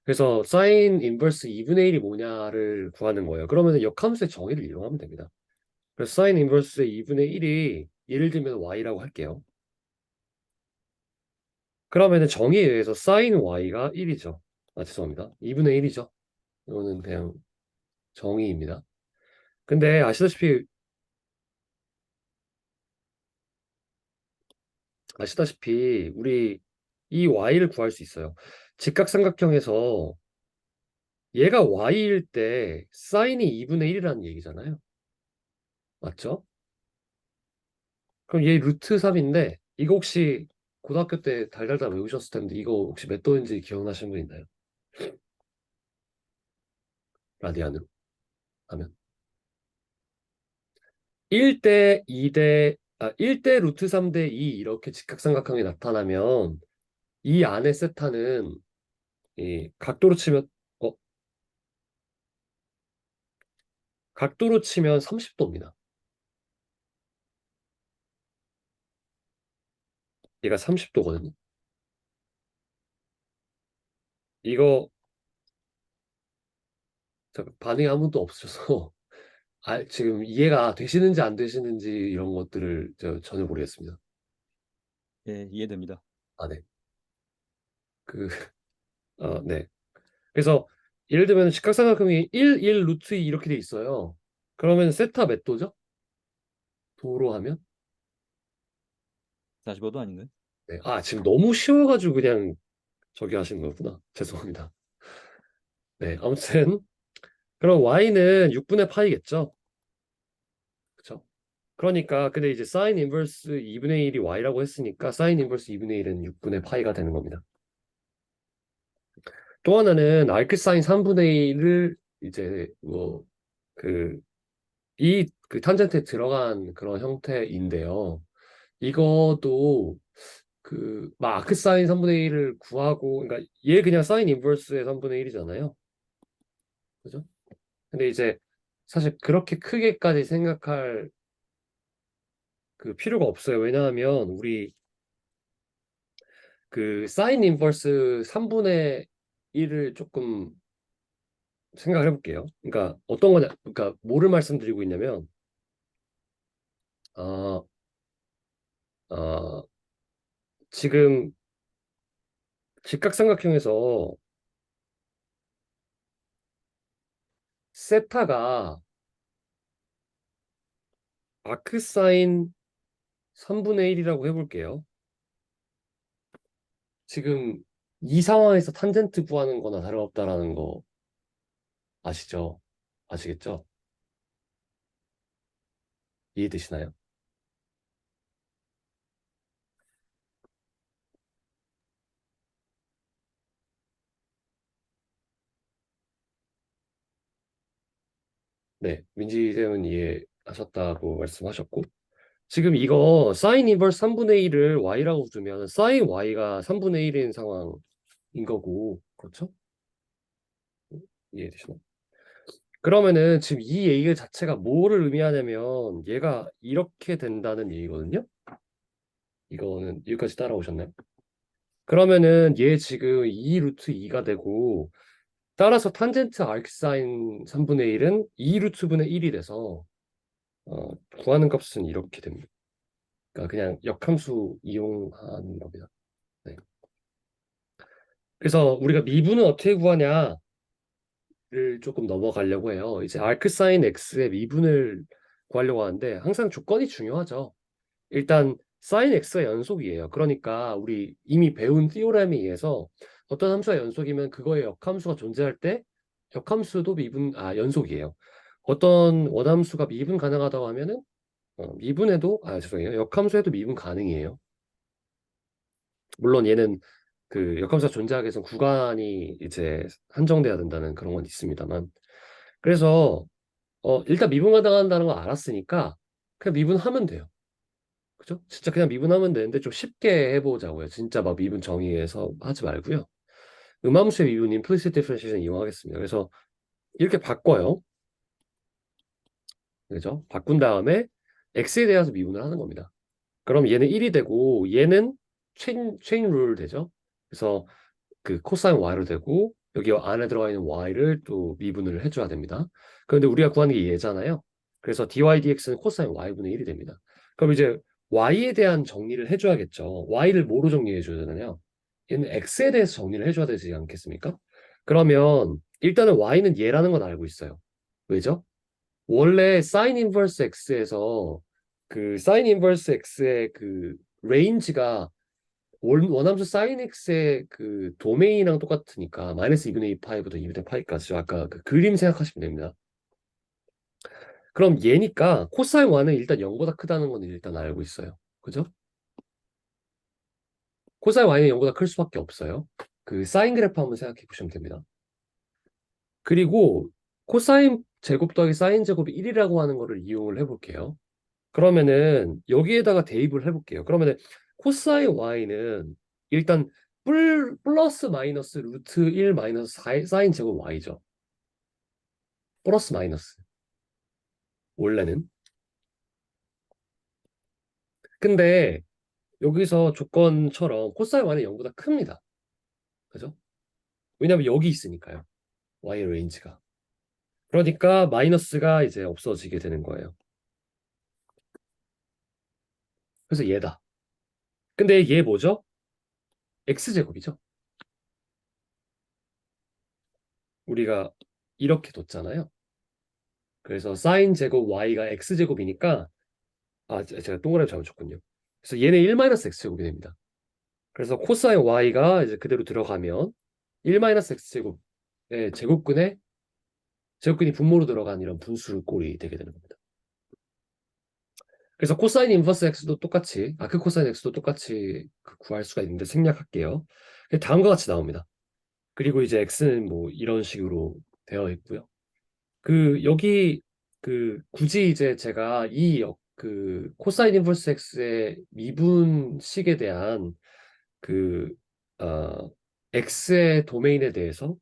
그래서 사인 인버스 2분의 1이 뭐냐를 구하는 거예요. 그러면 역함수의 정의를 이용하면 됩니다. 그래서 사인 인버스의 2분의 1이 예를 들면 y라고 할게요. 그러면 정의에 의해서 사인 y가 1이죠. 아, 죄송합니다. 2분의 1이죠. 이거는 그냥 정의입니다. 근데 아시다시피 우리 이 y를 구할 수 있어요. 직각삼각형에서 얘가 y일 때 사인이 2분의 1이라는 얘기잖아요. 맞죠? 그럼 얘 루트 3인데 이거 혹시 고등학교 때 달달달 외우셨을 텐데 이거 혹시 몇 도인지 기억나시는 분 있나요? 라디안으로 하면 1대 2대 1대 루트 3대 2 이렇게 직각삼각형이 나타나면 이 안에 세타는 이 어, 각도로 치면 30도입니다. 얘가 30도거든요. 이거 반응이 아무도 없으셔서 지금 이해가 되시는지 안 되시는지 이런 것들을 전혀 모르겠습니다. 예, 이해됩니다. 아, 네. 네. 그래서 예를 들면 직각삼각형이 1 루트 2 이렇게 돼 있어요. 그러면 세타 몇 도죠? 도로 하면? 45도 아닌가요? 네. 지금 너무 쉬워가지고 그냥 저기 하시는 거구나. 죄송합니다. 네. 아무튼 그럼 y는 6분의 파이겠죠? 그렇죠? 그러니까 근데 이제 사인 인버스 2분의 1이 y라고 했으니까 사인 인버스 2분의 1은 6분의 파이가 되는 겁니다. 또 하나는 알크 사인 3분의 1을 이제 뭐 그 그 탄젠트에 들어간 그런 형태인데요. 이것도 막 아크 사인 3분의 1을 구하고 그러니까 얘 그냥 사인 인버스의 3분의 1이잖아요. 그죠? 근데 이제 사실 그렇게 크게까지 생각할 그 필요가 없어요. 왜냐하면 우리 그 사인 인버스 3분의 1을 조금 생각을 해볼게요. 그러니까 어떤 거냐, 그러니까 뭐를 말씀드리고 있냐면, 아, 아, 지금 직각삼각형에서 세타가 아크사인 3분의 1이라고 해볼게요. 지금 이 상황에서 탄젠트 구하는 거나 다름없다라는 거 아시죠? 아시겠죠? 이해되시나요? 네, 민지 쌤은 이해하셨다고 말씀하셨고, 지금 이거 사인 인버스 3분의 1을 y라고 두면 사인 y가 3분의 1인 상황인 거고, 그렇죠? 이해되시나요? 그러면은 지금 이 얘기 자체가 뭐를 의미하냐면 얘가 이렇게 된다는 얘기거든요. 이거는 여기까지 따라오셨나요? 그러면은 얘 지금 2 루트 2가 되고 따라서 탄젠트 아크사인 3분의 1은 2 루트분의 1이 돼서 구하는 값은 이렇게 됩니다. 그러니까 그냥 역함수 이용하는 겁니다. 네. 그래서 우리가 미분은 어떻게 구하냐를 조금 넘어가려고 해요. 이제 아크사인 x의 미분을 구하려고 하는데 항상 조건이 중요하죠. 일단 sin x가 연속이에요. 그러니까 우리 이미 배운 티오렘에 의해서 어떤 함수가 연속이면 그거의 역함수가 존재할 때 역함수도 연속이에요. 어떤 원함수가 미분 가능하다고 하면은 죄송해요. 역함수에도 미분 가능해요. 물론 얘는 그 역함수가 존재하기 위해서는 구간이 이제 한정돼야 된다는 그런 건 있습니다만. 그래서 일단 미분 가능한다는 걸 알았으니까 그냥 미분하면 돼요. 그죠? 진짜 그냥 미분하면 되는데 좀 쉽게 해보자고요. 진짜 막 미분 정의해서 하지 말고요. 음함수의 미분 implicit differentiation 이용하겠습니다. 그래서 이렇게 바꿔요. 그죠? 바꾼 다음에 x에 대해서 미분을 하는 겁니다. 그럼 얘는 1이 되고 얘는 체인 룰 되죠. 그래서 그 코사인 y로 되고 여기 안에 들어가 있는 y를 또 미분을 해줘야 됩니다. 그런데 우리가 구하는 게 얘잖아요. 그래서 dy dx는 코사인 y분의 1이 됩니다. 그럼 이제 y에 대한 정리를 해줘야겠죠. y를 뭐로 정리해줘야 되나요? 얘는 x에 대해서 정리를 해줘야 되지 않겠습니까? 그러면 일단은 y는 얘라는 건 알고 있어요. 왜죠? 원래 sin inverse x에서 그 sin inverse x의 그 레인지가 원함수 sin x의 그 도메인이랑 똑같으니까 마이너스 2분의 2 파이부터 2분의 파이까지 아까 그 그림 생각하시면 됩니다. 그럼 얘니까 코사인 1은 일단 0보다 크다는 건 일단 알고 있어요. 그죠? 코사인 y는 0보다 클 수밖에 없어요. 그 사인 그래프 한번 생각해 보시면 됩니다. 그리고 코사인 제곱 더하기 사인 제곱이 1이라고 하는 거를 이용을 해볼게요. 그러면은 여기에다가 대입을 해볼게요. 그러면은 코사인 y는 일단 플러스 마이너스 루트 1 마이너스 사인 제곱 y죠. 플러스 마이너스 원래는. 근데 여기서 조건처럼 코사인 y는 0보다 큽니다. 그죠? 왜냐면 여기 있으니까요. y 레인지가. 그러니까 마이너스가 이제 없어지게 되는 거예요. 그래서 얘다. 근데 얘 뭐죠? x제곱이죠. 우리가 이렇게 뒀잖아요. 그래서 사인 제곱 y가 x제곱이니까 제가 동그라미 잘못 쳤군요. 그래서 얘는 1-x제곱이 됩니다. 그래서 코사인 y가 이제 그대로 들어가면 1-x제곱의 제곱근이 분모로 들어간 이런 분수꼴이 되게 되는 겁니다. 그래서 코사인 인버스 x도 똑같이 아크 코사인 x도 똑같이 구할 수가 있는데 생략할게요. 다음과 같이 나옵니다. 그리고 이제 x는 뭐 이런 식으로 되어 있고요. 그 여기 그 굳이 이제 제가 그 코사인 인버스 x의 미분식에 대한 그 x의 도메인에 대해서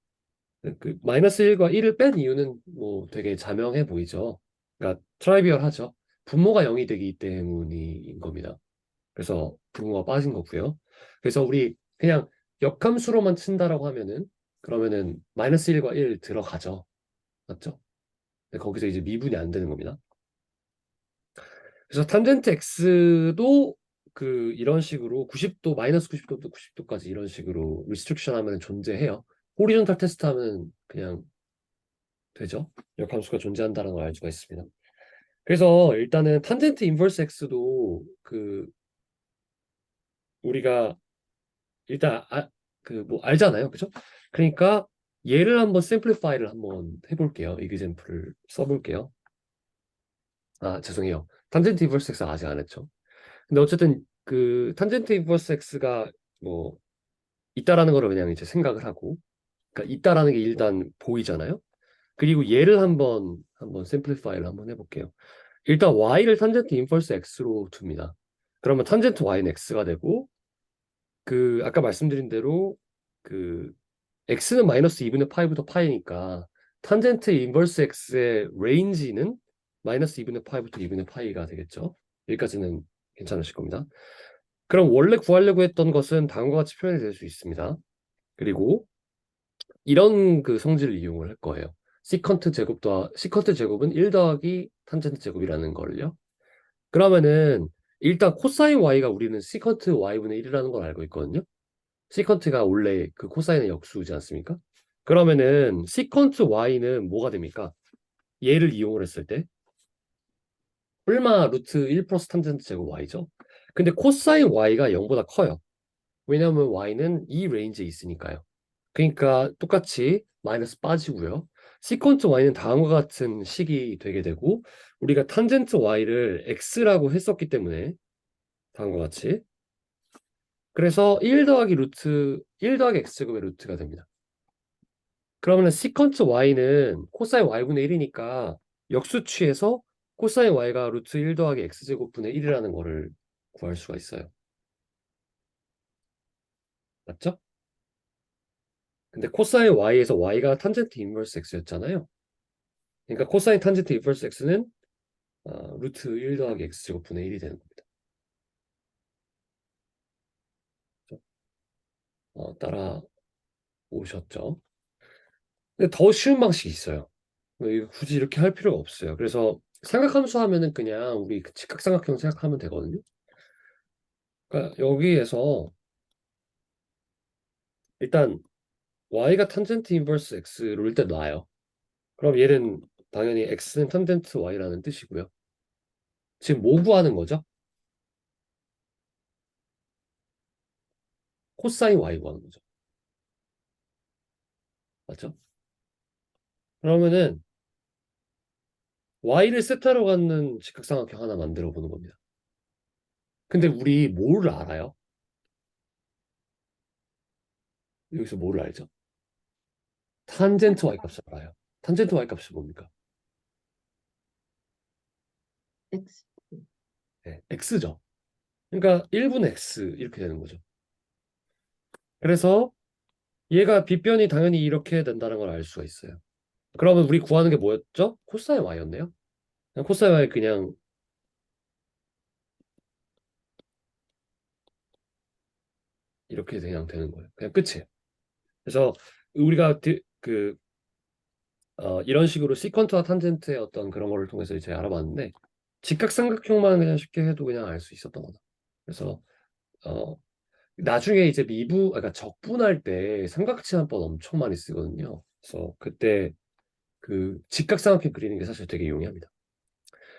그 마이너스 1과 1을 뺀 이유는 뭐 되게 자명해 보이죠. 그러니까 트라이비얼하죠. 분모가 0이 되기 때문인 겁니다. 그래서 분모가 빠진 거고요. 그래서 우리 그냥 역함수로만 친다라고 하면은 그러면은 마이너스 1과 1 들어가죠. 맞죠? 근데 거기서 이제 미분이 안 되는 겁니다. 그래서 탄젠트 x도 그 이런 식으로 90도 마이너스 90도부터 90도까지 이런 식으로 리스트릭션 하면 존재해요. 호리존탈 테스트 하면 그냥 되죠. 역함수가 존재한다는 걸 알 수가 있습니다. 그래서 일단은 탄젠트 인버스 x도 그 우리가 일단 그 뭐 알잖아요. 그죠? 그러니까 얘를 한번 심플리파이를 한번 해볼게요. 이그젠플을 써볼게요. 죄송해요. 탄젠트 인버스 x 아직 안 했죠. 근데 어쨌든 그 탄젠트 인버스 x가 뭐 있다라는 거를 그냥 이제 생각을 하고, 그러니까 있다라는 게 일단 보이잖아요. 그리고 얘를 한번 심플리파이를 한번 해볼게요. 일단 y를 탄젠트 인버스 x로 둡니다. 그러면 탄젠트 y는 x가 되고, 그 아까 말씀드린 대로 그 x는 마이너스 2분의 파이부터 파이니까 탄젠트 인버스 x의 레인지는 마이너스 2분의 파이부터 2분의 파이가 되겠죠. 여기까지는 괜찮으실 겁니다. 그럼 원래 구하려고 했던 것은 다음과 같이 표현이 될 수 있습니다. 그리고 이런 그 성질을 이용을 할 거예요. 시컨트 제곱은 1 더하기 탄젠트 제곱이라는 걸요. 그러면은 일단 코사인 y가 우리는 시컨트 y분의 1이라는 걸 알고 있거든요. 시컨트가 원래 그 코사인의 역수지 않습니까? 그러면은 시컨트 y는 뭐가 됩니까? 얘를 이용을 했을 때 얼마 루트 1 플러스 탄젠트 제곱 y죠. 근데 코사인 y가 0보다 커요. 왜냐하면 y는 이 레인지에 있으니까요. 그러니까 똑같이 마이너스 빠지고요. 시컨트 y는 다음과 같은 식이 되게 되고 우리가 탄젠트 y를 x라고 했었기 때문에 다음과 같이 그래서 1 더하기 x제곱의 루트가 됩니다. 그러면 시컨트 y는 코사인 y분의 1이니까 역수 취해서 코사인 y가 루트 1 더하기 x제곱분의 1이라는 거를 구할 수가 있어요. 맞죠? 근데 코사인 y에서 y가 탄젠트 인버스 x였잖아요. 그러니까 코사인 탄젠트 인버스 x는 루트 1 더하기 x제곱분의 1이 되는 겁니다. 따라오셨죠? 근데 더 쉬운 방식이 있어요. 이거 굳이 이렇게 할 필요가 없어요. 그래서 삼각함수 하면은 그냥 우리 그 직각삼각형 생각하면 되거든요. 그러니까 여기에서 일단 y가 탄젠트 인버스 x로 일단 놔요. 그럼 얘는 당연히 x는 탄젠트 y라는 뜻이고요. 지금 뭐 구하는 거죠? 코사인 y 구하는 거죠. 맞죠? 그러면은 y를 세타로 갖는 직각삼각형 하나 만들어 보는 겁니다. 근데 우리 뭐를 알아요? 여기서 뭐를 알죠? 탄젠트 y 값을 알아요. 탄젠트 y 값이 뭡니까? X. 네, x죠. 그러니까 1분의 x 이렇게 되는 거죠. 그래서 얘가 빗변이 당연히 이렇게 된다는 걸 알 수가 있어요. 그러면 우리 구하는 게 뭐였죠? 코사인 y였네요. 그냥 코사인 y 그냥 이렇게 그냥 되는 거예요. 그냥 끝이에요. 그래서 우리가 이런 식으로 시컨트와 탄젠트의 어떤 그런 거를 통해서 이제 알아봤는데 직각삼각형만 그냥 쉽게 해도 그냥 알 수 있었던 거다. 그래서 어, 나중에 이제 그러니까 적분할 때 삼각지함법 엄청 많이 쓰거든요. 그래서 그때 그 직각삼각형 그리는 게 사실 되게 용이합니다.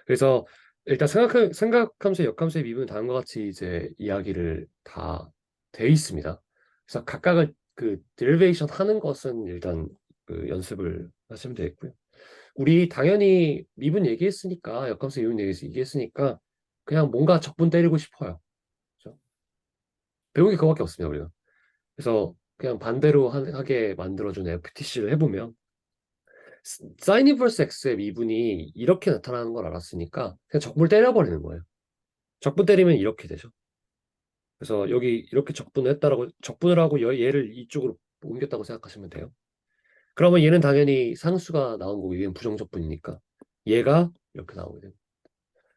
그래서 일단 삼각함수의 역함수의 미분은 다음과 같이 이제 이야기를 다 돼 있습니다. 그래서 각각을 그 데리베이션 하는 것은 일단 그 연습을 하시면 되겠고요. 우리 당연히 미분 얘기했으니까 역함수 미분 얘기했으니까 그냥 뭔가 적분 때리고 싶어요. 그죠? 배운 게 그거밖에 없습니다, 우리가. 그래서 그냥 반대로 하게 만들어준 FTC를 해보면 사인 인버스 X의 미분이 이렇게 나타나는 걸 알았으니까 그냥 적분을 때려버리는 거예요. 적분 때리면 이렇게 되죠. 그래서 여기 이렇게 적분을 하고 얘를 이쪽으로 옮겼다고 생각하시면 돼요. 그러면 얘는 당연히 상수가 나온 거고 얘는 부정적분이니까 얘가 이렇게 나오게 됩니다.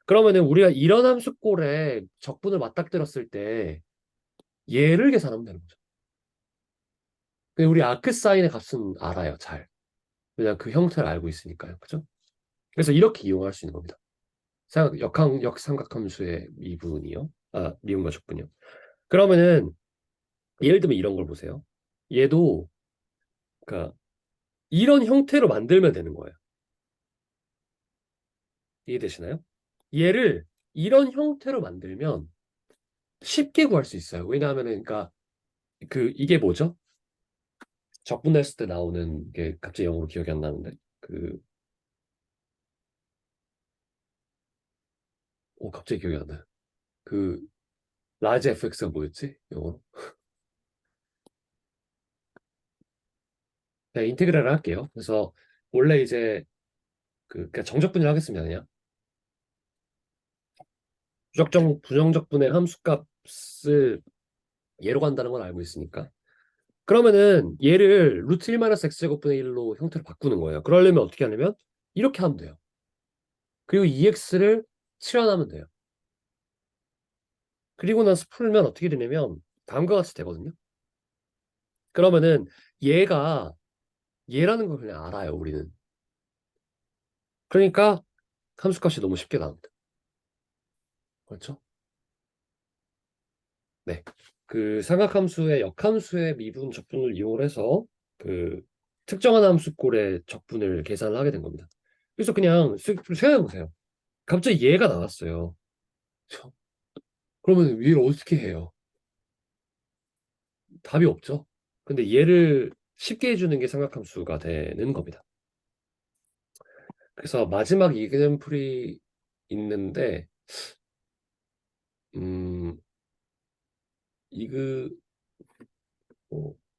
그러면은 우리가 이런 함수꼴에 적분을 맞닥뜨렸을 때 얘를 계산하면 되는 거죠. 근데 우리 아크사인의 값은 알아요, 잘. 왜냐면 그 형태를 알고 있으니까요. 그죠? 그래서 이렇게 이용할 수 있는 겁니다. 역삼각함수의 미분이요. 미분과 적분이요. 그러면은 예를 들면 이런 걸 보세요. 얘도 그러니까 이런 형태로 만들면 되는 거예요. 이해되시나요? 얘를 이런 형태로 만들면 쉽게 구할 수 있어요. 왜냐하면은 그러니까 이게 뭐죠? 적분했을 때 나오는 게 갑자기 영어로 기억이 안 나는데 갑자기 기억이 안 나요. 그 라지 fx가 뭐였지? 영어로? 그냥 인테그랄을 할게요. 그래서 원래 이제 그러니까 정적분을 하겠습니다. 그냥 부정적분의 함수값을 얘로 간다는 걸 알고 있으니까. 그러면은 얘를 루트 1 마이너스 x제곱분의 1로 형태를 바꾸는 거예요. 그러려면 어떻게 하냐면 이렇게 하면 돼요. 그리고 2x를 실현하면 돼요. 그리고 나서 풀면 어떻게 되냐면 다음과 같이 되거든요. 그러면은 얘가 얘라는 걸 그냥 알아요, 우리는. 그러니까 함수값이 너무 쉽게 나옵니다. 그렇죠? 네. 그 삼각함수의 역함수의 미분 적분을 이용해서 그 특정한 함수꼴의 적분을 계산을 하게 된 겁니다. 그래서 그냥 생각해 보세요. 갑자기 얘가 나왔어요. 그쵸? 그러면 얘를 어떻게 해요? 답이 없죠. 근데 얘를 쉽게 해주는 게 삼각함수가 되는 겁니다. 그래서 마지막 이그젠플이 있는데 음 이그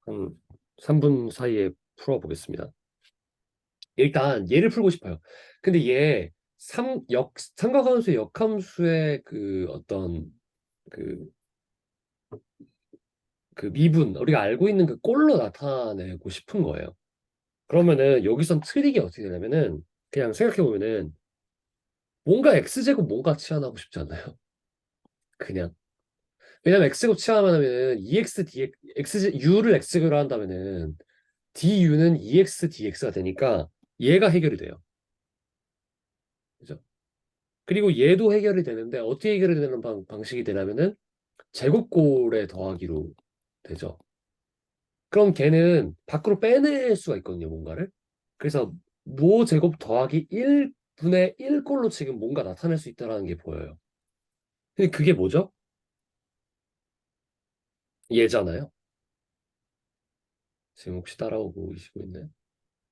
한 3분 사이에 풀어보겠습니다. 일단 얘를 풀고 싶어요. 근데 얘 삼각함수의 역함수의 그 어떤 그, 그 미분 우리가 알고 있는 그 꼴로 나타내고 싶은 거예요. 그러면은 여기선 트릭이 어떻게 되냐면은 그냥 생각해 보면은 뭔가 x제곱 뭔가 치환하고 싶지 않나요? 그냥 왜냐면 x제곱 치환하면은 2x dx u를 x제곱으로 한다면은 du는 2x dx가 되니까 얘가 해결이 돼요. 그죠? 그리고 얘도 해결이 되는데 어떻게 해결이 되는 방식이 되냐면은 제곱꼴에 더하기로 되죠. 그럼 걔는 밖으로 빼낼 수가 있거든요, 뭔가를. 그래서 모 제곱 더하기 1분의 1꼴로 지금 뭔가 나타낼 수 있다는 게 보여요. 근데 그게 뭐죠? 얘잖아요. 지금 혹시 따라오고 계시고 있나요?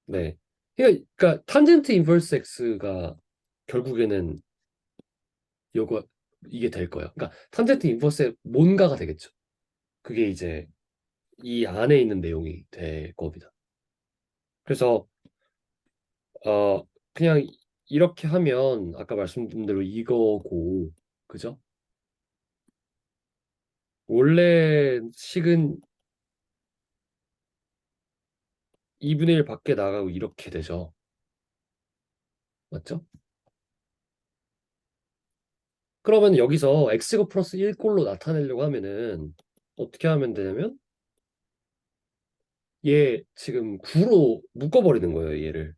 네. 그러니까 탄젠트 인버스 x가 결국에는 요거 이게 될 거예요. 그러니까 탄젠트 인버스의 뭔가가 되겠죠. 그게 이제 이 안에 있는 내용이 될 겁니다. 그래서 그냥 이렇게 하면 아까 말씀드린 대로 이거고 그죠? 원래 식은 2분의 1 밖에 나가고 이렇게 되죠. 맞죠? 그러면 여기서 x가 플러스 1꼴로 나타내려고 하면은 어떻게 하면 되냐면 얘 지금 9로 묶어버리는 거예요, 얘를.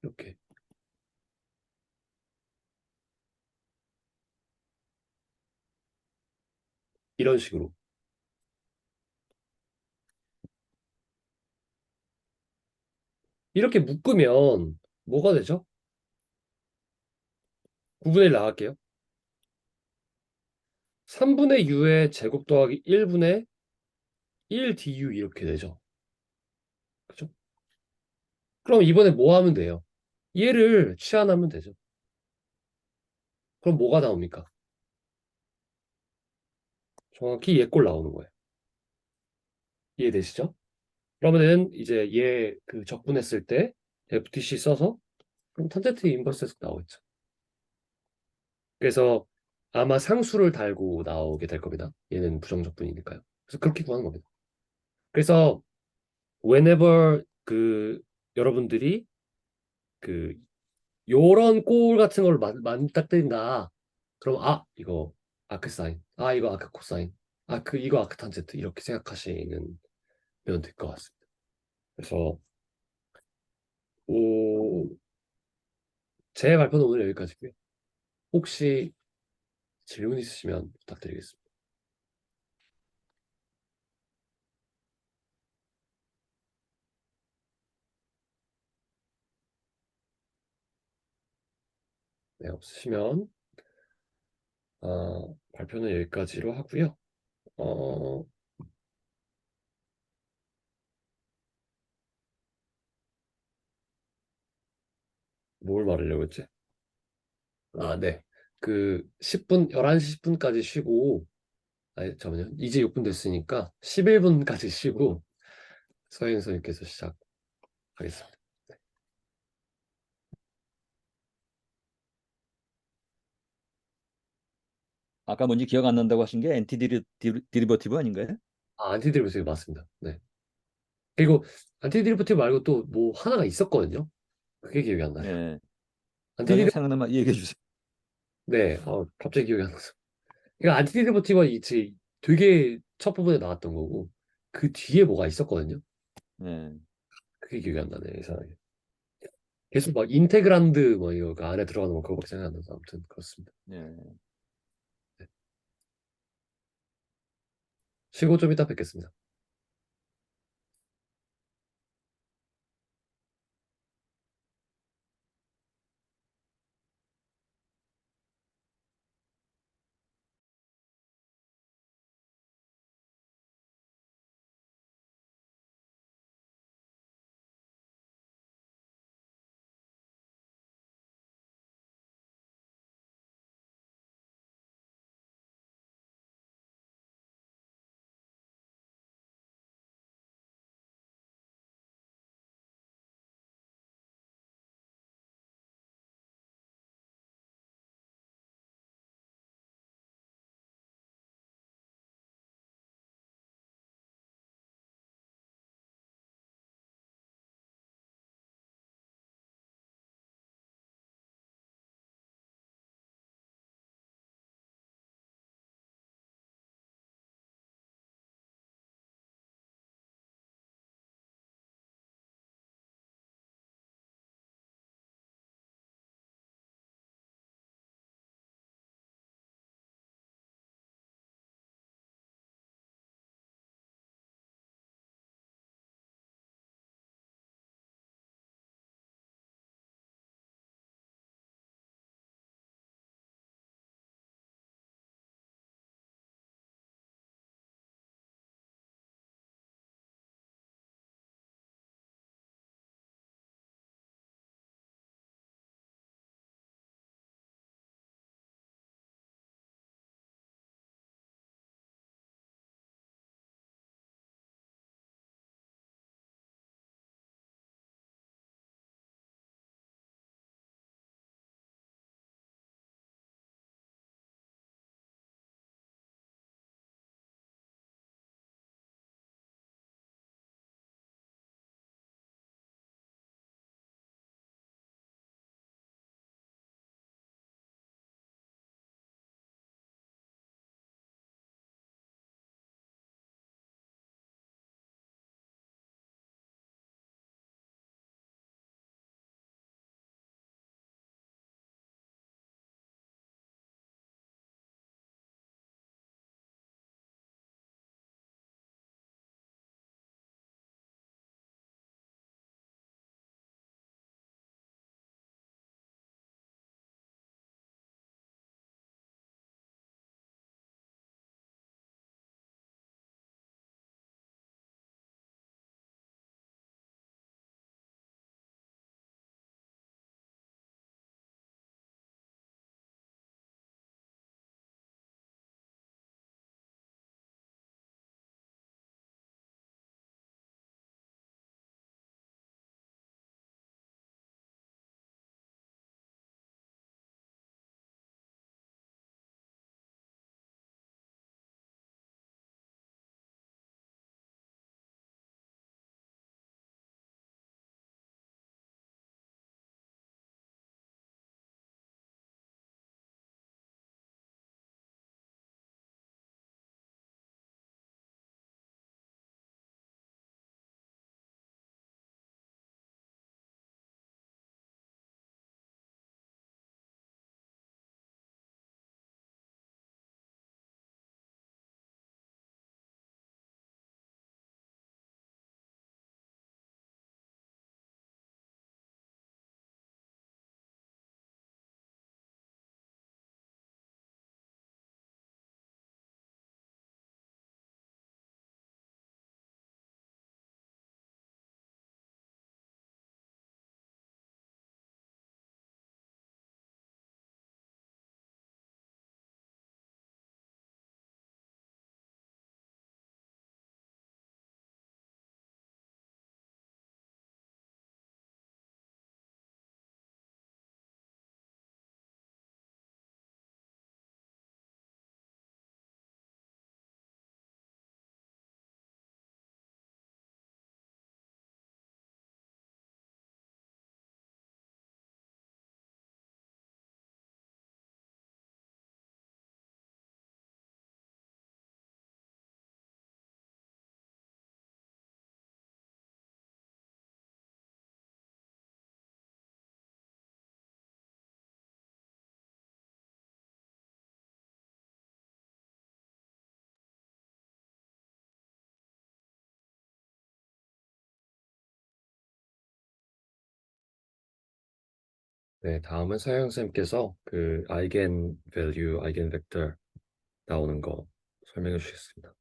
이렇게. 이런 식으로. 이렇게 묶으면 뭐가 되죠? 9분의 1 나갈게요. 3분의 u의 제곱 더하기 1분의 1 du 이렇게 되죠. 그죠? 그럼 이번에 뭐 하면 돼요? 얘를 치환하면 되죠. 그럼 뭐가 나옵니까? 정확히 얘 꼴 나오는 거예요. 이해되시죠? 그러면은 이제 얘 그 적분했을 때 FTC 써서 그럼 탄젠트 인버스에서 나오겠죠. 그래서 아마 상수를 달고 나오게 될 겁니다. 얘는 부정적분이니까요. 그래서 그렇게 구하는 겁니다. 그래서 whenever 그 여러분들이 그 요런 꼴 같은 걸 맞닥뜨린다. 그럼 이거 아크 사인, 이거 아크 코사인, 이거 아크 탄젠트 이렇게 생각하시면 될 것 같습니다. 그래서 오, 제 발표는 오늘 여기까지고요. 혹시 질문 있으시면 부탁드리겠습니다. 네, 없으시면 발표는 여기까지로 하고요. 어, 뭘 말하려고 했지? 네. 그 10분, 11시 10분까지 쉬고, 잠깐만요. 이제 6분 됐으니까 11분까지 쉬고 서현 선생님께서 시작하겠습니다. 아까 뭔지 기억 안 난다고 하신 게 디리버티브 아닌가요? 안티드리프티브 맞습니다. 네. 그리고 안티드리프티브 말고 또 뭐 하나가 있었거든요. 그게 기억이 안 나요. 네. 나중에 안티드리 생각나면 얘기해 주세요. 네, 갑자기 기억이 안 나서. 이거 안티디버티바 이치 되게 첫 부분에 나왔던 거고 그 뒤에 뭐가 있었거든요. 네. 그게 기억이 안 나네 이상하게. 계속 막 인테그란드 뭐 이거 그 안에 들어가는 거 그거밖에 생각 안 나서 아무튼 그렇습니다. 네. 쉬고 좀 이따 뵙겠습니다. 네, 다음은 서영 쌤께서 그 아이겐 밸류, 아이겐 벡터 나오는 거 설명해 주시겠습니다.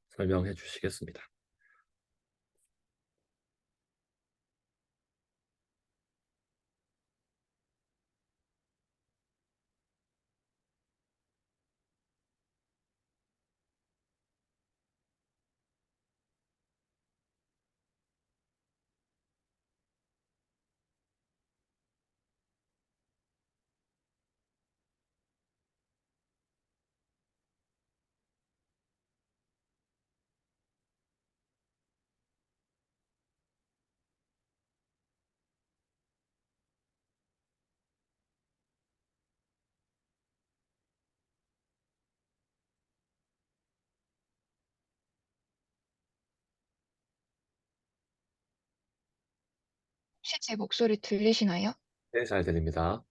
혹시 제 목소리 들리시나요? 네, 잘 들립니다.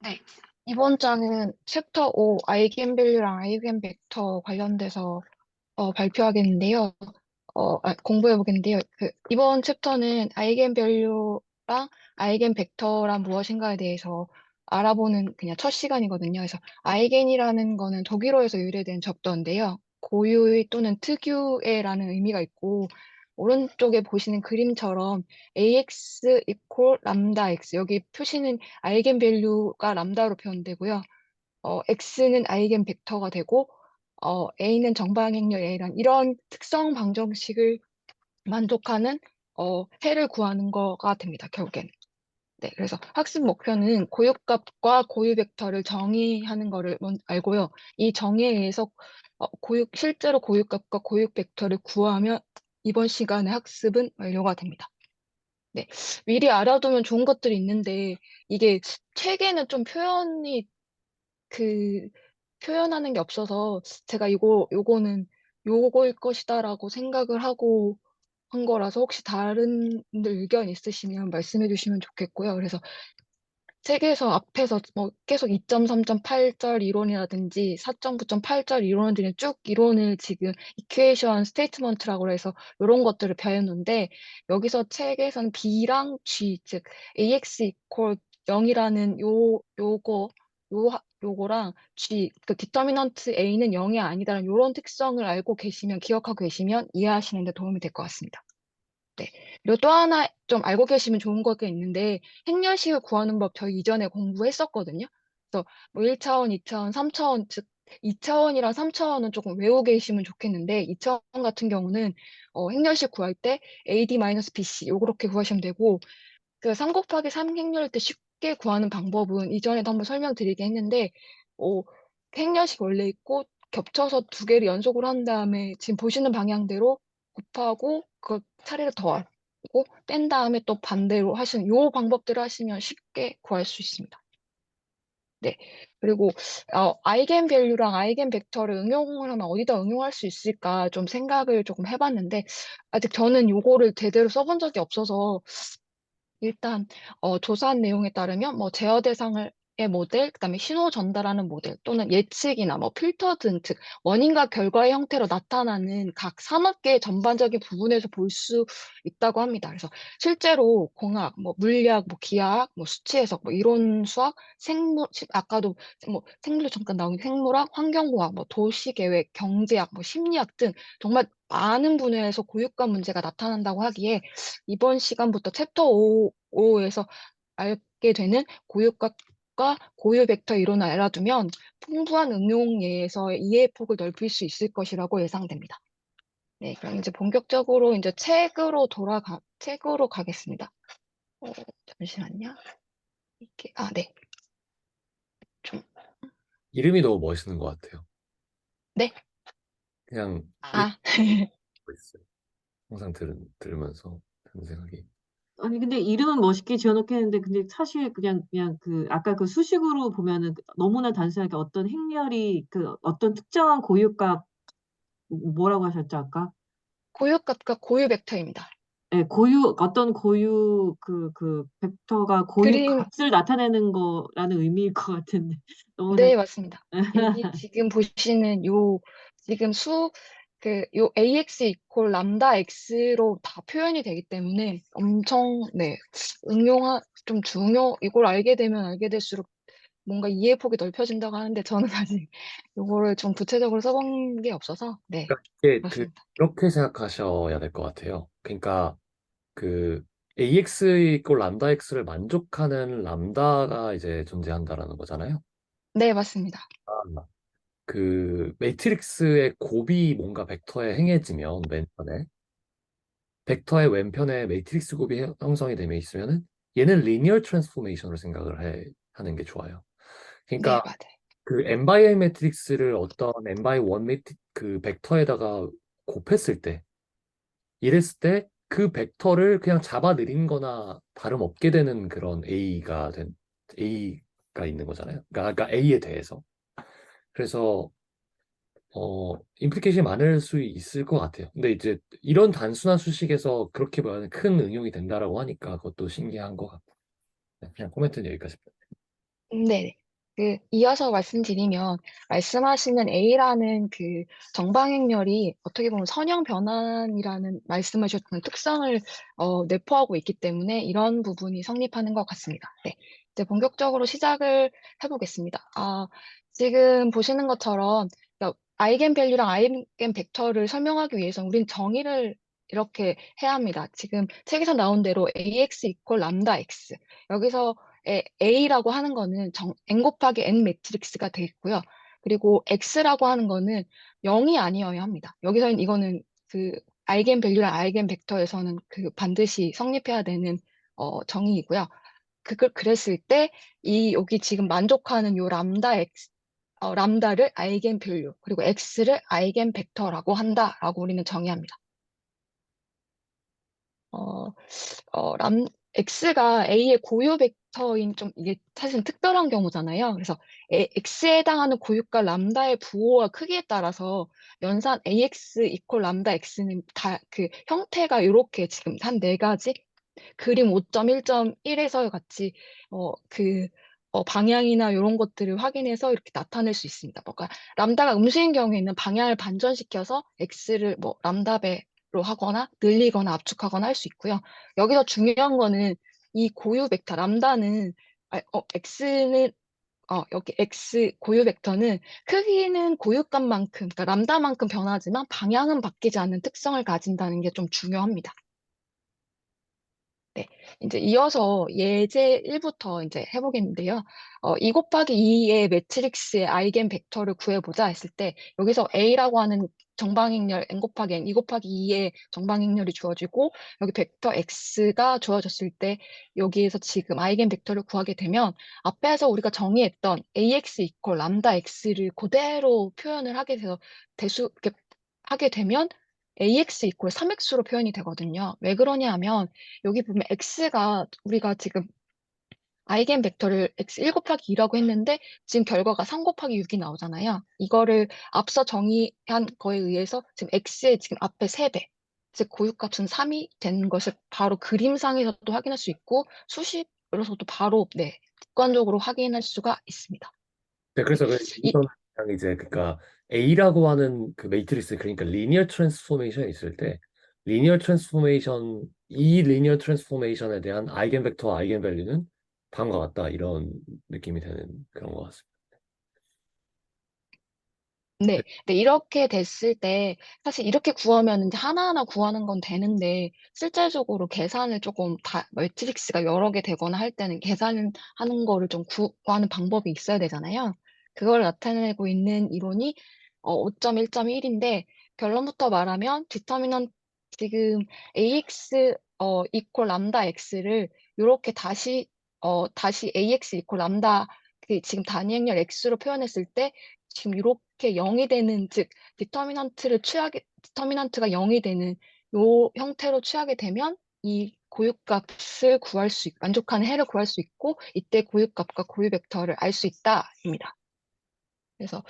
네. 이번 장은 챕터 5 아이겐밸류랑 아이겐벡터 관련돼서 발표하겠는데요. 공부해 보겠는데요. 이번 챕터는 아이겐밸류랑 아이겐벡터란 무엇인가에 대해서 알아보는 그냥 첫 시간이거든요. 그래서 아이겐이라는 거는 독일어에서 유래된 접두인데요. 고유의 또는 특유의라는 의미가 있고 오른쪽에 보시는 그림처럼 AX equal 람다 X 여기 표시는 아이겐밸류가 람다로 표현되고요. X는 아이겐벡터가 되고 A는 정방행렬 A란 이런 특성 방정식을 만족하는 해를 구하는 거가 됩니다. 결국엔. 네, 그래서 학습 목표는 고유값과 고유 벡터를 정의하는 거를 알고요. 이 정의에 의해서 실제로 고유값과 고유 벡터를 구하면 이번 시간의 학습은 완료가 됩니다. 네, 미리 알아두면 좋은 것들이 있는데 이게 책에는 좀 표현하는 게 없어서 제가 요거는 요거일 것이다라고 생각을 하고 한 거라서 혹시 다른 분들 의견 있으시면 말씀해 주시면 좋겠고요. 그래서 책에서 앞에서 뭐 계속 2.3.8절 이론이라든지 4.9.8절 이론들이 쭉 이론을 지금 이퀘이션 스테이트먼트라고 해서 이런 것들을 배웠는데 여기서 책에서는 B랑 G 즉 AX 이퀄 0이라는 요거랑 G 그 디터미넌트 A는 0이 아니다라는 이런 특성을 알고 계시면 기억하고 계시면 이해하시는 데 도움이 될 것 같습니다. 네. 그리고 또 하나 좀 알고 계시면 좋은 것가 있는데 행렬식을 구하는 법 저희 이전에 공부했었거든요. 그래서 뭐 1차원, 2차원, 3차원 즉 2차원이랑 3차원은 조금 외우고 계시면 좋겠는데 2차원 같은 경우는 행렬식 구할 때 AD-BC 요렇게 구하시면 되고 그 3 곱하기 3 행렬일 때 쉽게 구하는 방법은 이전에도 한번 설명드리긴 했는데 어, 행렬식 원래 있고 겹쳐서 두 개를 연속으로 한 다음에 지금 보시는 방향대로 곱하고 그 차례를 더하고 뺀 다음에 또 반대로 하시는 요 방법대로 하시면 쉽게 구할 수 있습니다. 네. 그리고 아이겐밸류랑 아이겐벡터를 응용을 하면 어디다 응용할 수 있을까 좀 생각을 조금 해봤는데 아직 저는 요거를 제대로 써본 적이 없어서 일단 조사한 내용에 따르면 뭐 제어 대상의 모델, 그다음에 신호 전달하는 모델 또는 예측이나 뭐 필터 등 즉 원인과 결과의 형태로 나타나는 각 산업계의 전반적인 부분에서 볼 수 있다고 합니다. 그래서 실제로 공학, 뭐 물리학, 뭐 기하학, 뭐 수치 해석, 뭐 이론 수학, 아까도 뭐 생물 잠깐 나온 생물학, 환경공학, 뭐 도시계획, 경제학, 뭐 심리학 등 정말 많은 분야에서 고유가 문제가 나타난다고 하기에 이번 시간부터 챕터 5에서 알게 되는 고유값과 고유 벡터 이론을 알아두면 풍부한 응용 예에서의 이해의 폭을 넓힐 수 있을 것이라고 예상됩니다. 네, 그럼 이제 본격적으로 이제 책으로 가겠습니다. 잠시만요. 네. 좀, 이름이 너무 멋있는 것 같아요. 네. 그냥 아, 읽고 있어요. 항상 들으면서 드는 생각이. 아니 근데 이름은 멋있게 지어놓긴 했는데 근데 사실 그냥 그 아까 그 수식으로 보면은 너무나 단순하게 어떤 행렬이 그 어떤 특정한 고유값 뭐라고 하셨죠 아까? 고유값과 고유 벡터입니다. 네, 어떤 그 벡터가 고유 그림, 값을 나타내는 거라는 의미일 것 같은데 너무나 네, 맞습니다. 여기 지금 보시는 지금 요 AX 이퀄 람다 X로 다 표현이 되기 때문에 엄청, 네, 이걸 알게 되면 알게 될수록 뭔가 이해 폭이 넓혀진다고 하는데 저는 아직 이거를 좀 구체적으로 써본 게 없어서, 네, 그러니까 이게 그렇습니다. 그렇게 생각하셔야 될 것 같아요. 그러니까 그 AX 있고 람다 X를 만족하는 람다가 이제 존재한다라는 거잖아요. 네, 맞습니다. 아, 그 매트릭스의 곱이 뭔가 벡터에 행해지면 왼편에 벡터의 왼편에 매트릭스 곱이 형성이 되어 있으면은 얘는 리니어 트랜스포메이션으로 생각을 하는 게 좋아요. 네, 그러니까 맞아요. 그 n by n 매트릭스를 어떤 n by 1 그 벡터에다가 곱했을 때 이랬을 때 그 벡터를 그냥 잡아들인 거나 다름없게 되는 그런 A가 있는 거잖아요. 그러니까 A에 대해서. 그래서 임플리케이션이 많을 수 있을 것 같아요. 근데 이제 이런 단순한 수식에서 그렇게 보면 큰 응용이 된다라고 하니까 그것도 신기한 것 같고. 네, 그냥 코멘트는 여기까지입니다. 네. 이어서 말씀드리면, 말씀하시는 A라는 그 정방행렬이 어떻게 보면 선형 변환이라는 말씀하셨던 특성을 내포하고 있기 때문에 이런 부분이 성립하는 것 같습니다. 네. 이제 본격적으로 시작을 해보겠습니다. 지금 보시는 것처럼, 그러니까 아이겐밸류랑 아이겐벡터를 설명하기 위해서 우린 정의를 이렇게 해야 합니다. 지금 책에서 나온 대로 AX 이퀄 람다 X. 여기서 A라고 하는 거는 n 곱하기 n 매트릭스가 되겠고요. 그리고 X라고 하는 거는 0이 아니어야 합니다. 여기서는 이거는 그 아이겐밸류랑 아이겐벡터에서는 그 반드시 성립해야 되는 정의이고요. 그랬을 때 여기 지금 만족하는 요 람다를 아이겐밸류 그리고 X를 아이겐벡터라고 한다라고 우리는 정의합니다. 어, X가 A의 고유 벡터인 좀 이게 사실 특별한 경우잖아요. 그래서 X에 해당하는 고유가 람다의 부호와 크기에 따라서 연산 AX 이퀄 람다 X는 다 그 형태가 이렇게 지금 한 네 가지 그림 5.1.1에서 같이 방향이나 이런 것들을 확인해서 이렇게 나타낼 수 있습니다. 뭔가 람다가 음수인 경우에는 방향을 반전시켜서 X를 뭐 람다배로 하거나 늘리거나 압축하거나 할 수 있고요. 여기서 중요한 거는 이 고유 벡터 람다는 X는 여기 X 고유 벡터는 크기는 고유값만큼, 그러니까 람다만큼 변하지만 방향은 바뀌지 않는 특성을 가진다는 게 좀 중요합니다. 네, 이제 이어서 예제 1부터 이제 해보겠는데요. 2 곱하기 2의 매트릭스의 아이겐 벡터를 구해보자 했을 때 여기서 A라고 하는 정방행렬 n 곱하기 n, 2 곱하기 2의 정방행렬이 주어지고 여기 벡터 X가 주어졌을 때 여기에서 지금 아이겐 벡터를 구하게 되면 앞에서 우리가 정의했던 AX 이퀄 람다 X를 그대로 표현을 하게 돼서 이렇게 하게 되면 AX 이퀄 3X로 표현이 되거든요. 왜 그러냐 하면 여기 보면 x가 우리가 지금 아이겐 벡터를 x 1 곱하기 2라고 했는데 지금 결과가 3 곱하기 6이 나오잖아요. 이거를 앞서 정의한 거에 의해서 지금 x의 지금 앞에 3배, 즉 고유값은 3이 되는 것을 바로 그림상에서도 확인할 수 있고 수식으로서도 바로 객관적으로 확인할 수가 있습니다. 네, 그래서 이, 여기서는 그냥 이제 그러니까 A라고 하는 그 매트리스 그러니까 리니어 트랜스포메이션이 있을 때 이 리니어 트랜스포메이션에 대한 아이겐 벡터 아이겐 밸류는 다음과 같다 이런 느낌이 되는 그런 것 같습니다. 네, 이렇게 됐을 때 사실 이렇게 구하면 이제 하나하나 구하는 건 되는데 실질적으로 계산을 조금 매트릭스가 여러 개 되거나 할 때는 계산하는 거를 좀 구하는 방법이 있어야 되잖아요. 그걸 나타내고 있는 이론이 5.1.1인데 결론부터 말하면 디터미넌트 지금 AX 이퀄 람다 X를 이렇게 다시 AX 이퀄 람다 그 지금 단위행렬 X로 표현했을 때 지금 이렇게 0이 되는 즉 디터미넌트가 0이 되는 요 형태로 취하게 되면 이 고유값을 만족하는 해를 구할 수 있고 이때 고유값과 고유 벡터를 알 수 있다입니다. 그래서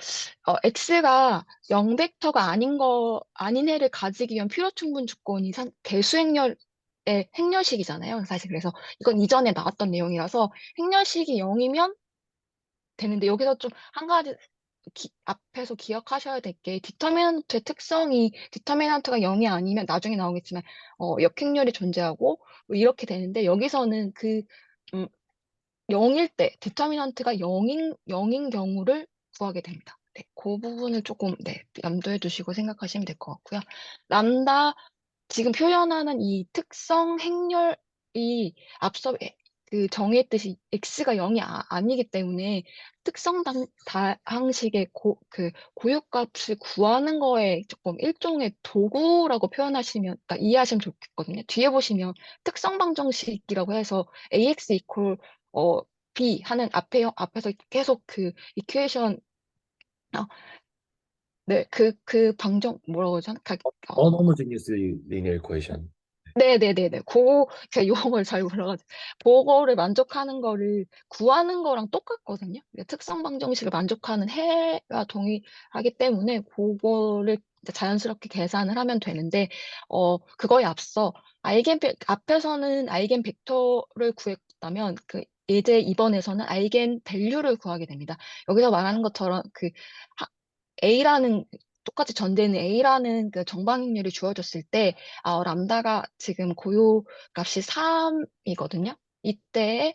x가 0벡터가 아닌 해를 가지기 위한 필요 충분 조건이 개수행렬의 행렬식이잖아요. 사실 그래서 이건 이전에 나왔던 내용이라서 행렬식이 0이면 되는데 여기서 좀 한 가지 앞에서 기억하셔야 될 게 디터미넌트의 특성이 디터미넌트가 0이 아니면 나중에 나오겠지만 역행렬이 존재하고 뭐 이렇게 되는데 여기서는 음, 0일 때 디터미넌트가 0인 경우를 구하게 됩니다. 네, 그 부분을 조금 염두에 두시고 생각하시면 될 것 같고요. 람다 지금 표현하는 이 특성 행렬이 앞서 그 정의했듯이 x가 0이 아니기 때문에 특성 다항식의 고유값을 구하는 거에 조금 일종의 도구라고 표현하시면, 그러니까 이해하시면 좋겠거든요. 뒤에 보시면 특성 방정식이라고 해서 ax 이퀄 b 하는 앞에서 계속 그 이퀘이션 어, 네, 그 방정 뭐라고 하죠? unhomogeneous linear equation. 네네네네. 제가 용어를 잘 몰라가지고. 그거를 만족하는 거를 구하는 거랑 똑같거든요. 특성 방정식을 만족하는 해와 동일하기 때문에 그거를 이제 자연스럽게 계산을 하면 되는데, 그거에 앞서 앞에서는 아이겐 벡터를 구했다면, 예제 2번에서는 아이겐 밸류를 구하게 됩니다. 여기서 말하는 것처럼 A라는, 똑같이 전제는 A라는 그 정방익률이 주어졌을 때, 람다가 지금 고유 값이 3이거든요. 이때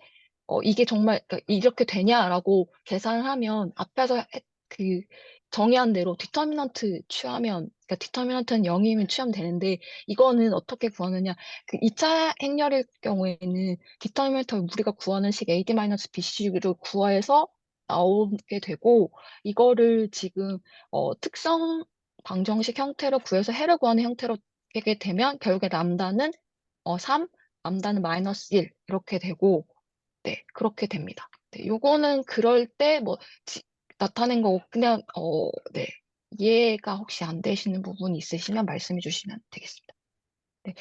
이게 정말 그러니까 이렇게 되냐라고 계산을 하면 앞에서 그 정의한 대로 디터미넌트 취하면, 그러니까 디터미넌트는 0이면 취하면 되는데, 이거는 어떻게 구하느냐? 그 2차 행렬일 경우에는 디터미넌트 우리가 구하는 식 AD-BC를 구해서 나오게 되고, 이거를 지금 특성 방정식 형태로 구해서 해를 구하는 형태로 하게 되면 결국에 람다는 3, 람다는 -1 이렇게 되고, 네, 그렇게 됩니다. 네, 요거는 그럴 때 뭐 나타낸 거고 그냥 네, 이해가 혹시 안 되시는 부분이 있으시면 말씀해 주시면 되겠습니다. 네.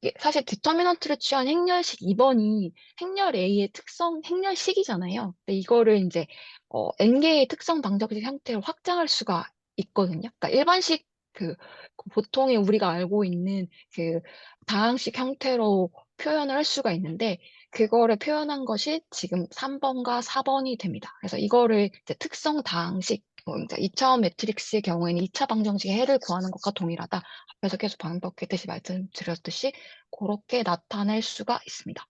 이게 사실 디터미넌트를 취한 행렬식 2번이 행렬 A의 특성 행렬식이잖아요. 근데 이거를 이제 n개의 특성 방정식 형태로 확장할 수가 있거든요. 그러니까 일반식 그 보통의 우리가 알고 있는 그 다항식 형태로 표현을 할 수가 있는데, 그거를 표현한 것이 지금 3번과 4번이 됩니다. 그래서 이거를 이제 특성 다항식, 이제 2차원 매트릭스의 경우에는 2차 방정식의 해를 구하는 것과 동일하다. 앞에서 계속 반복했듯이 말씀드렸듯이 그렇게 나타낼 수가 있습니다.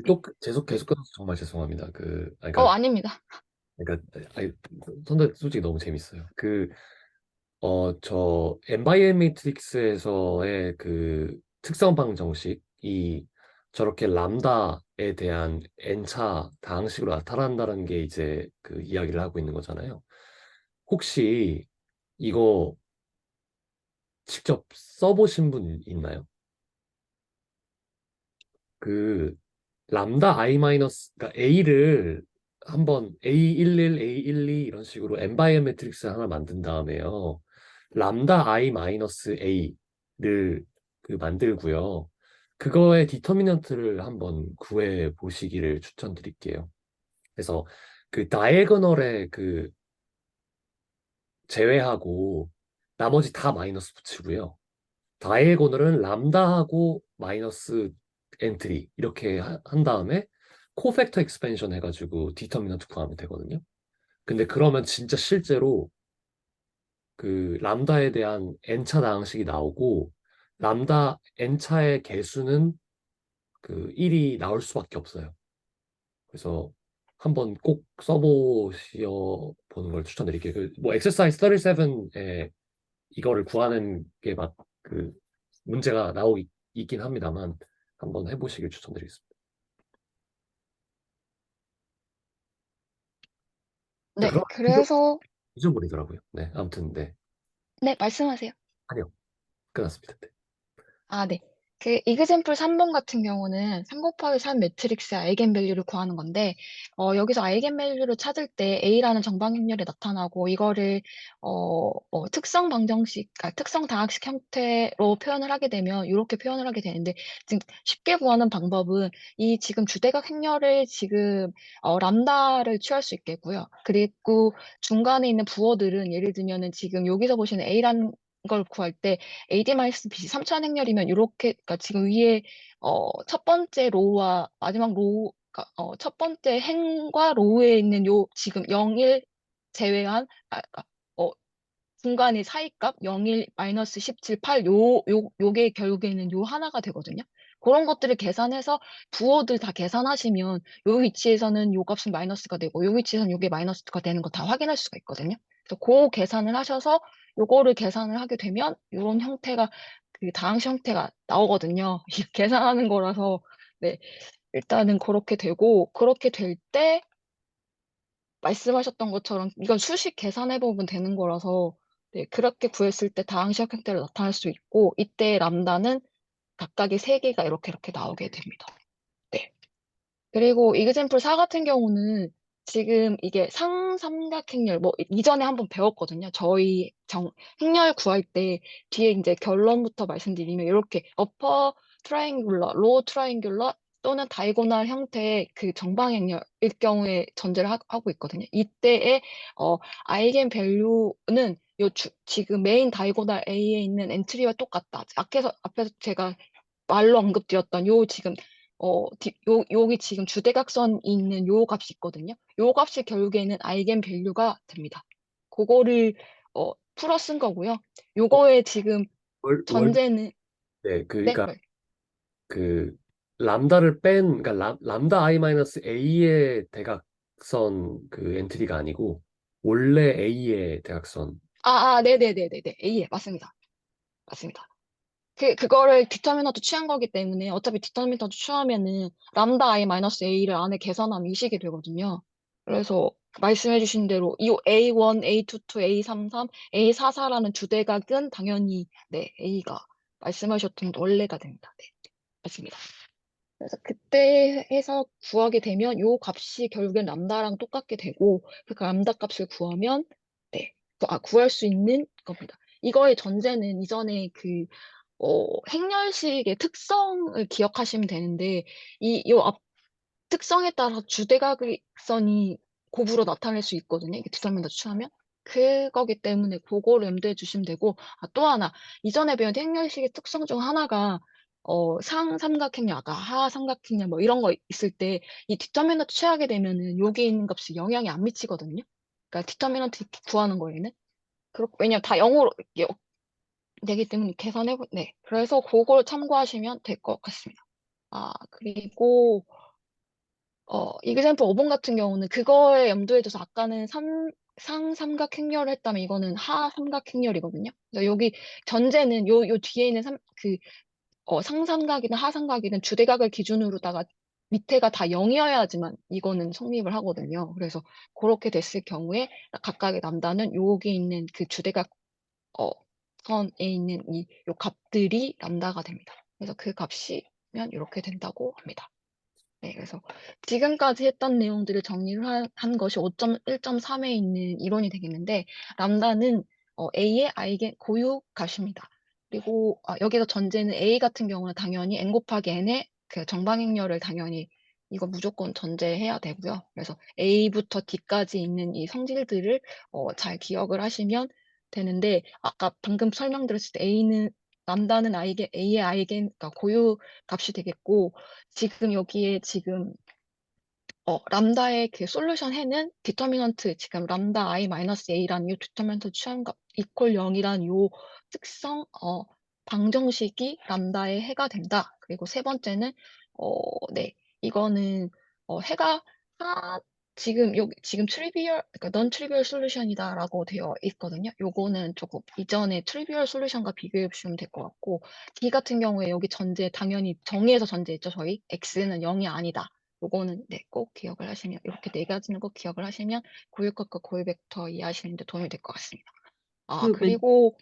또 계속 끊어서 정말 죄송합니다. 그러니까 아닙니다. 아니, 선들 솔직히 너무 재밌어요. 저 엠바이엠 매트릭스에서의 그 특성 방정식이 저렇게 람다에 대한 n차 다항식으로 나타난다는 게 이제 그 이야기를 하고 있는 거잖아요. 혹시 이거 직접 써보신 분 있나요? 그 람다 i 마이너스, 그러니까 a를 한번 A11, A12 이런 식으로 엠바이엠 매트릭스 하나 만든 다음에요. 람다 i 마이너스 a를 만들고요. 그거의 디터미넌트를 한번 구해 보시기를 추천드릴게요. 그래서 그 다이애고널에 제외하고 나머지 다 마이너스 붙이고요. 다이애고널은 람다하고 마이너스 엔트리 이렇게 한 다음에 코팩터 익스펜션 해가지고 디터미넌트 구하면 되거든요. 근데 그러면 진짜 실제로 그 람다에 대한 n차 다항식이 나오고 람다 n차의 개수는 그 1이 나올 수밖에 없어요. 그래서 한번 꼭 써보시어 보는 걸 추천드릴게요. 뭐 엑서사이즈 37에 이거를 구하는 게 문제가 나오기 있긴 합니다만 한번 해보시길 추천드리겠습니다. 자, 네, 그럼 그래서 잊어버리더라고요. 네, 아무튼 네, 네, 말씀하세요. 아니요, 끝났습니다. 네. 네. 그 이그젬플 3번 같은 경우는 3 곱하기 3 매트릭스의 아이겐밸류를 구하는 건데, 여기서 아이겐밸류를 찾을 때 A라는 정방향렬이 나타나고, 이거를 특성 방정식, 특성 다항식 형태로 표현을 하게 되면 이렇게 표현을 하게 되는데, 지금 쉽게 구하는 방법은 이 지금 주대각 행렬을 지금 람다를 취할 수 있겠고요. 그리고 중간에 있는 부호들은 예를 들면은 지금 여기서 보시는 A라는 걸 구할 때 AD-BC 3차 행렬이면 이렇게, 그러니까 지금 위에 첫 번째 로우와 마지막 로우, 첫 번째 행과 로우에 있는 요 지금 0, 1, 제외한 어, 중간에 사이값 0, 1, 마이너스 17, 8 요게 결국에는 요 하나가 되거든요. 그런 것들을 계산해서 부호들 다 계산하시면 요 위치에서는 요 값은 마이너스가 되고 요 위치에서는 요게 마이너스가 되는 거 다 확인할 수가 있거든요. 그래서 그 계산을 하셔서 요거를 계산을 하게 되면 요런 형태가 그 다항식 형태가 나오거든요. 이게 계산하는 거라서 네, 일단은 그렇게 되고 그렇게 될 때 말씀하셨던 것처럼 이건 수식 계산해 보면 되는 거라서 네, 그렇게 구했을 때 다항식 형태로 나타날 수 있고 이때 람다는 각각의 세 개가 이렇게 나오게 됩니다. 네. 그리고 이그젬플 4 같은 경우는 지금 이게 상삼각행렬 뭐 이전에 한번 배웠거든요. 저희 행렬 구할 때 뒤에 이제 결론부터 말씀드리면 이렇게 어퍼 트라이앵귤러, 로어 트라이앵귤러 또는 다이고널 형태의 그 정방행렬일 경우에 전제를 하고 있거든요. 이때의 아이겐 밸류는 지금 메인 다이고널 A에 있는 엔트리와 똑같다. 앞에서 제가 말로 언급드렸던 요 지금 여기 지금 주대각선이 있는 요 값이 있거든요. 요 값이 결국에는 아이겐 밸류가 됩니다. 그거를 풀어 쓴 거고요. 요거의 지금 전제는 네, 네, 그러니까 그 람다를 그러니까 람다 i 마이너스 a의 대각선 그 엔트리가 아니고 원래 a의 대각선. 네네네네네. A에 맞습니다. 맞습니다. 그거를 디터미너도 취한 거기 때문에 어차피 디터미너도 취하면은 람다 i 마이너스 a를 안에 계산하면 이 식이 되거든요. 그래서 말씀해 주신 대로 이 A1, A22, A33, A44라는 주대각은 당연히 네, A가 말씀하셨던 원래가 됩니다. 네, 맞습니다. 그래서 그때 해서 구하게 되면 요 값이 결국엔 람다랑 똑같게 되고 그 람다 값을 구하면 네, 구할 수 있는 겁니다. 이거의 전제는 이전에 행렬식의 특성을 기억하시면 되는데, 요 앞 특성에 따라 주대각선이 곱으로 나타낼 수 있거든요. 이게 디터미너 취하면. 그거기 때문에 그거를 염두해 주시면 되고, 또 하나, 이전에 배운 행렬식의 특성 중 하나가, 상삼각행렬, 아까 하삼각행렬 뭐 이런 거 있을 때, 이 디터미너 취하게 되면은 여기 있는 값이 영향이 안 미치거든요. 그러니까 디터미넌트 구하는 거에는. 왜냐면 다 0으로 되기 때문에 네. 그래서 그걸 참고하시면 될 것 같습니다. 그리고, 이그샘플 5번 같은 경우는 그거에 염두에 둬서 아까는 상삼각행렬을 했다면 이거는 하삼각행렬이거든요. 그래서 여기 전제는 요 뒤에 있는 상삼각이든 하삼각이든 주대각을 기준으로다가 밑에가 다 0이어야지만 이거는 성립을 하거든요. 그래서 그렇게 됐을 경우에 각각의 남다는 여기 있는 그 주대각 선에 있는 요 값들이 람다가 됩니다. 그래서 그 값이면 이렇게 된다고 합니다. 네, 그래서 지금까지 했던 내용들을 정리를 한 것이 5.1.3에 있는 이론이 되겠는데, 람다는 A의 아이겐 고유 값입니다. 그리고 여기서 전제는 A 같은 경우는 당연히 n 곱하기 n의 그 정방행렬을 당연히 이거 무조건 전제해야 되고요. 그래서 A부터 D까지 있는 이 성질들을 잘 기억을 하시면 되는데, 아까 방금 설명드렸을 때 람다는 A의 아이겐, 그러니까 고유 값이 되겠고, 지금 여기에 람다의 그 솔루션 해는 디터미넌트 지금 람다 i 마이너스 a라는 이 디터미넌트 취함값 이퀄 0이란 요 특성 방정식이 람다의 해가 된다. 그리고 세 번째는 네, 이거는 해가 지금 트리비얼 그러니까 넌 트리비얼 솔루션이다라고 되어 있거든요. 요거는 조금 이전에 트리비얼 솔루션과 비교해 보시면 될 것 같고, D 같은 경우에 여기 전제 당연히 정의에서 전제했죠. 저희 x는 0이 아니다. 요거는 네, 꼭 기억을 하시면 이렇게 네 가지는 꼭 기억을 하시면 고유값과 고유 벡터 이해하시는 데 도움이 될 것 같습니다. 그리고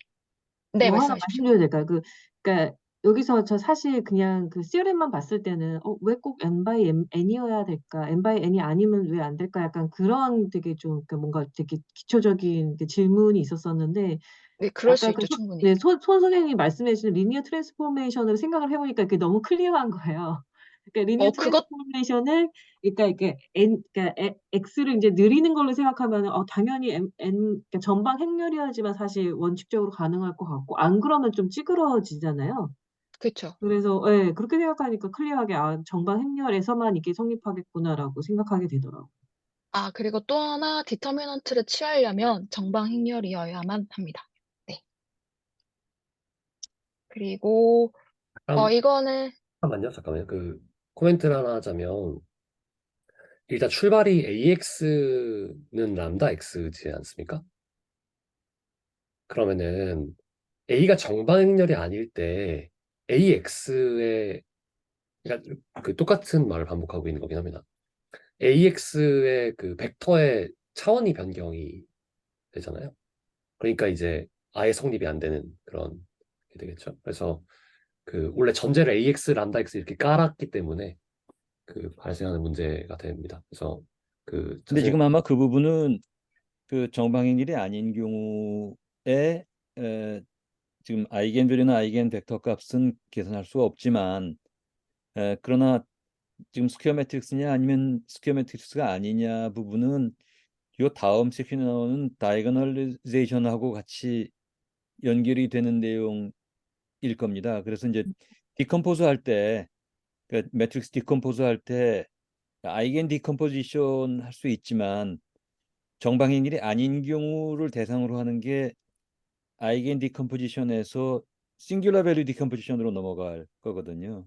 네, 뭐 하나 말씀해 주십시오. 말씀드려도 될까요? 그러니까 여기서 저 사실 그냥 그 CRM만 봤을 때는 왜 꼭 n by n이어야 될까? n by n이 아니면 왜 안 될까? 약간 그런 되게 좀 그러니까 뭔가 되게 기초적인 그 질문이 있었었는데, 네, 그럴 수 아까 있죠, 충분히. 네, 손 선생님이 말씀해 주신 리니어 트랜스포메이션을 생각을 해보니까 그게 너무 클리어한 거예요. 그러니까 리니어 그것 트랜스포메이션을 그러니까 이게 x를 이제 느리는 걸로 생각하면은 당연히 그러니까 전방 행렬이어야지만 사실 원칙적으로 가능할 것 같고, 안 그러면 좀 찌그러지잖아요. 그렇죠. 그래서 예, 그렇게 생각하니까 클리어하게 정방 행렬에서만 이게 성립하겠구나라고 생각하게 되더라고요. 그리고 또 하나 디터미넌트를 취하려면 정방 행렬이어야만 합니다. 네. 그리고 잠깐, 이거는 잠깐만요. 그 코멘트를 하나 하자면 일단 출발이 AX는 람다 X지 않습니까? 그러면은 A가 정방행렬이 아닐 때 AX의 그러니까 그 똑같은 말을 반복하고 있는 거긴 합니다. AX의 그 벡터의 차원이 변경이 되잖아요. 그러니까 이제 아예 성립이 안 되는 그런 게 되겠죠. 그래서 그 원래 전제를 AX, 람다 X 이렇게 깔았기 때문에 그 발생하는 문제가 됩니다. 그래서 그 근데 선생님 지금 아마 그 부분은 그 정방행일이 아닌 경우에 지금 아이겐밸류나 아이겐 벡터 값은 계산할 수가 없지만 그러나 지금 스퀘어 매트릭스냐 아니면 스퀘어 매트릭스가 아니냐 부분은 요 다음 섹션에 나오는 다이거널리제이션하고 같이 연결이 되는 내용일 겁니다. 그래서 이제 디컴포즈 할 때, 그 매트릭스 디컴포즈 할 때 아이겐 디컴포지션 할 수 있지만 정방향일이 아닌 경우를 대상으로 하는 게 아이겐 디컴포지션에서 싱귤러 밸류 디컴포지션으로 넘어갈 거거든요.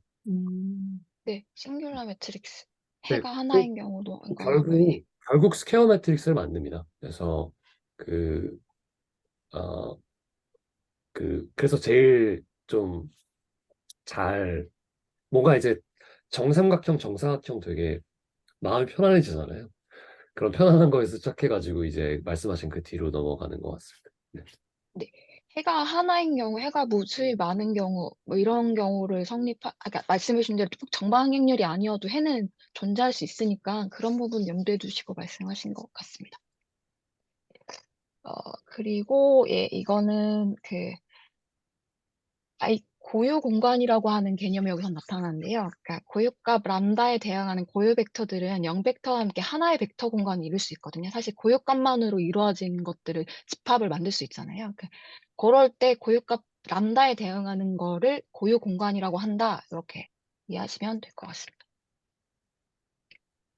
네, 싱귤러 매트릭스. 네, 해가 하나인 경우도 인정하고요. 예. 결국 스퀘어 매트릭스를 만듭니다. 그래서 그 어, 그래서 제일 좀 잘 뭔가 이제 정삼각형, 정사각형 되게 마음이 편안해지잖아요. 그런 편안한 거에서 시작해가지고 이제 말씀하신 그 뒤로 넘어가는 것 같습니다. 네. 네. 해가 하나인 경우, 해가 무수히 많은 경우, 뭐 이런 경우를 그러니까 말씀해 주신 대로 꼭 정방향렬이 아니어도 해는 존재할 수 있으니까 그런 부분 염두에 두시고 말씀하신 것 같습니다. 그리고 예, 이거는 고유 공간이라고 하는 개념이 여기서 나타나는데요. 그러니까 고유값 람다에 대항하는 고유 벡터들은 0벡터와 함께 하나의 벡터 공간을 이룰 수 있거든요. 사실 고유값만으로 이루어진 것들을 집합을 만들 수 있잖아요. 그럴 때 고유값 람다에 대응하는 거를 고유 공간이라고 한다. 이렇게 이해하시면 될 것 같습니다.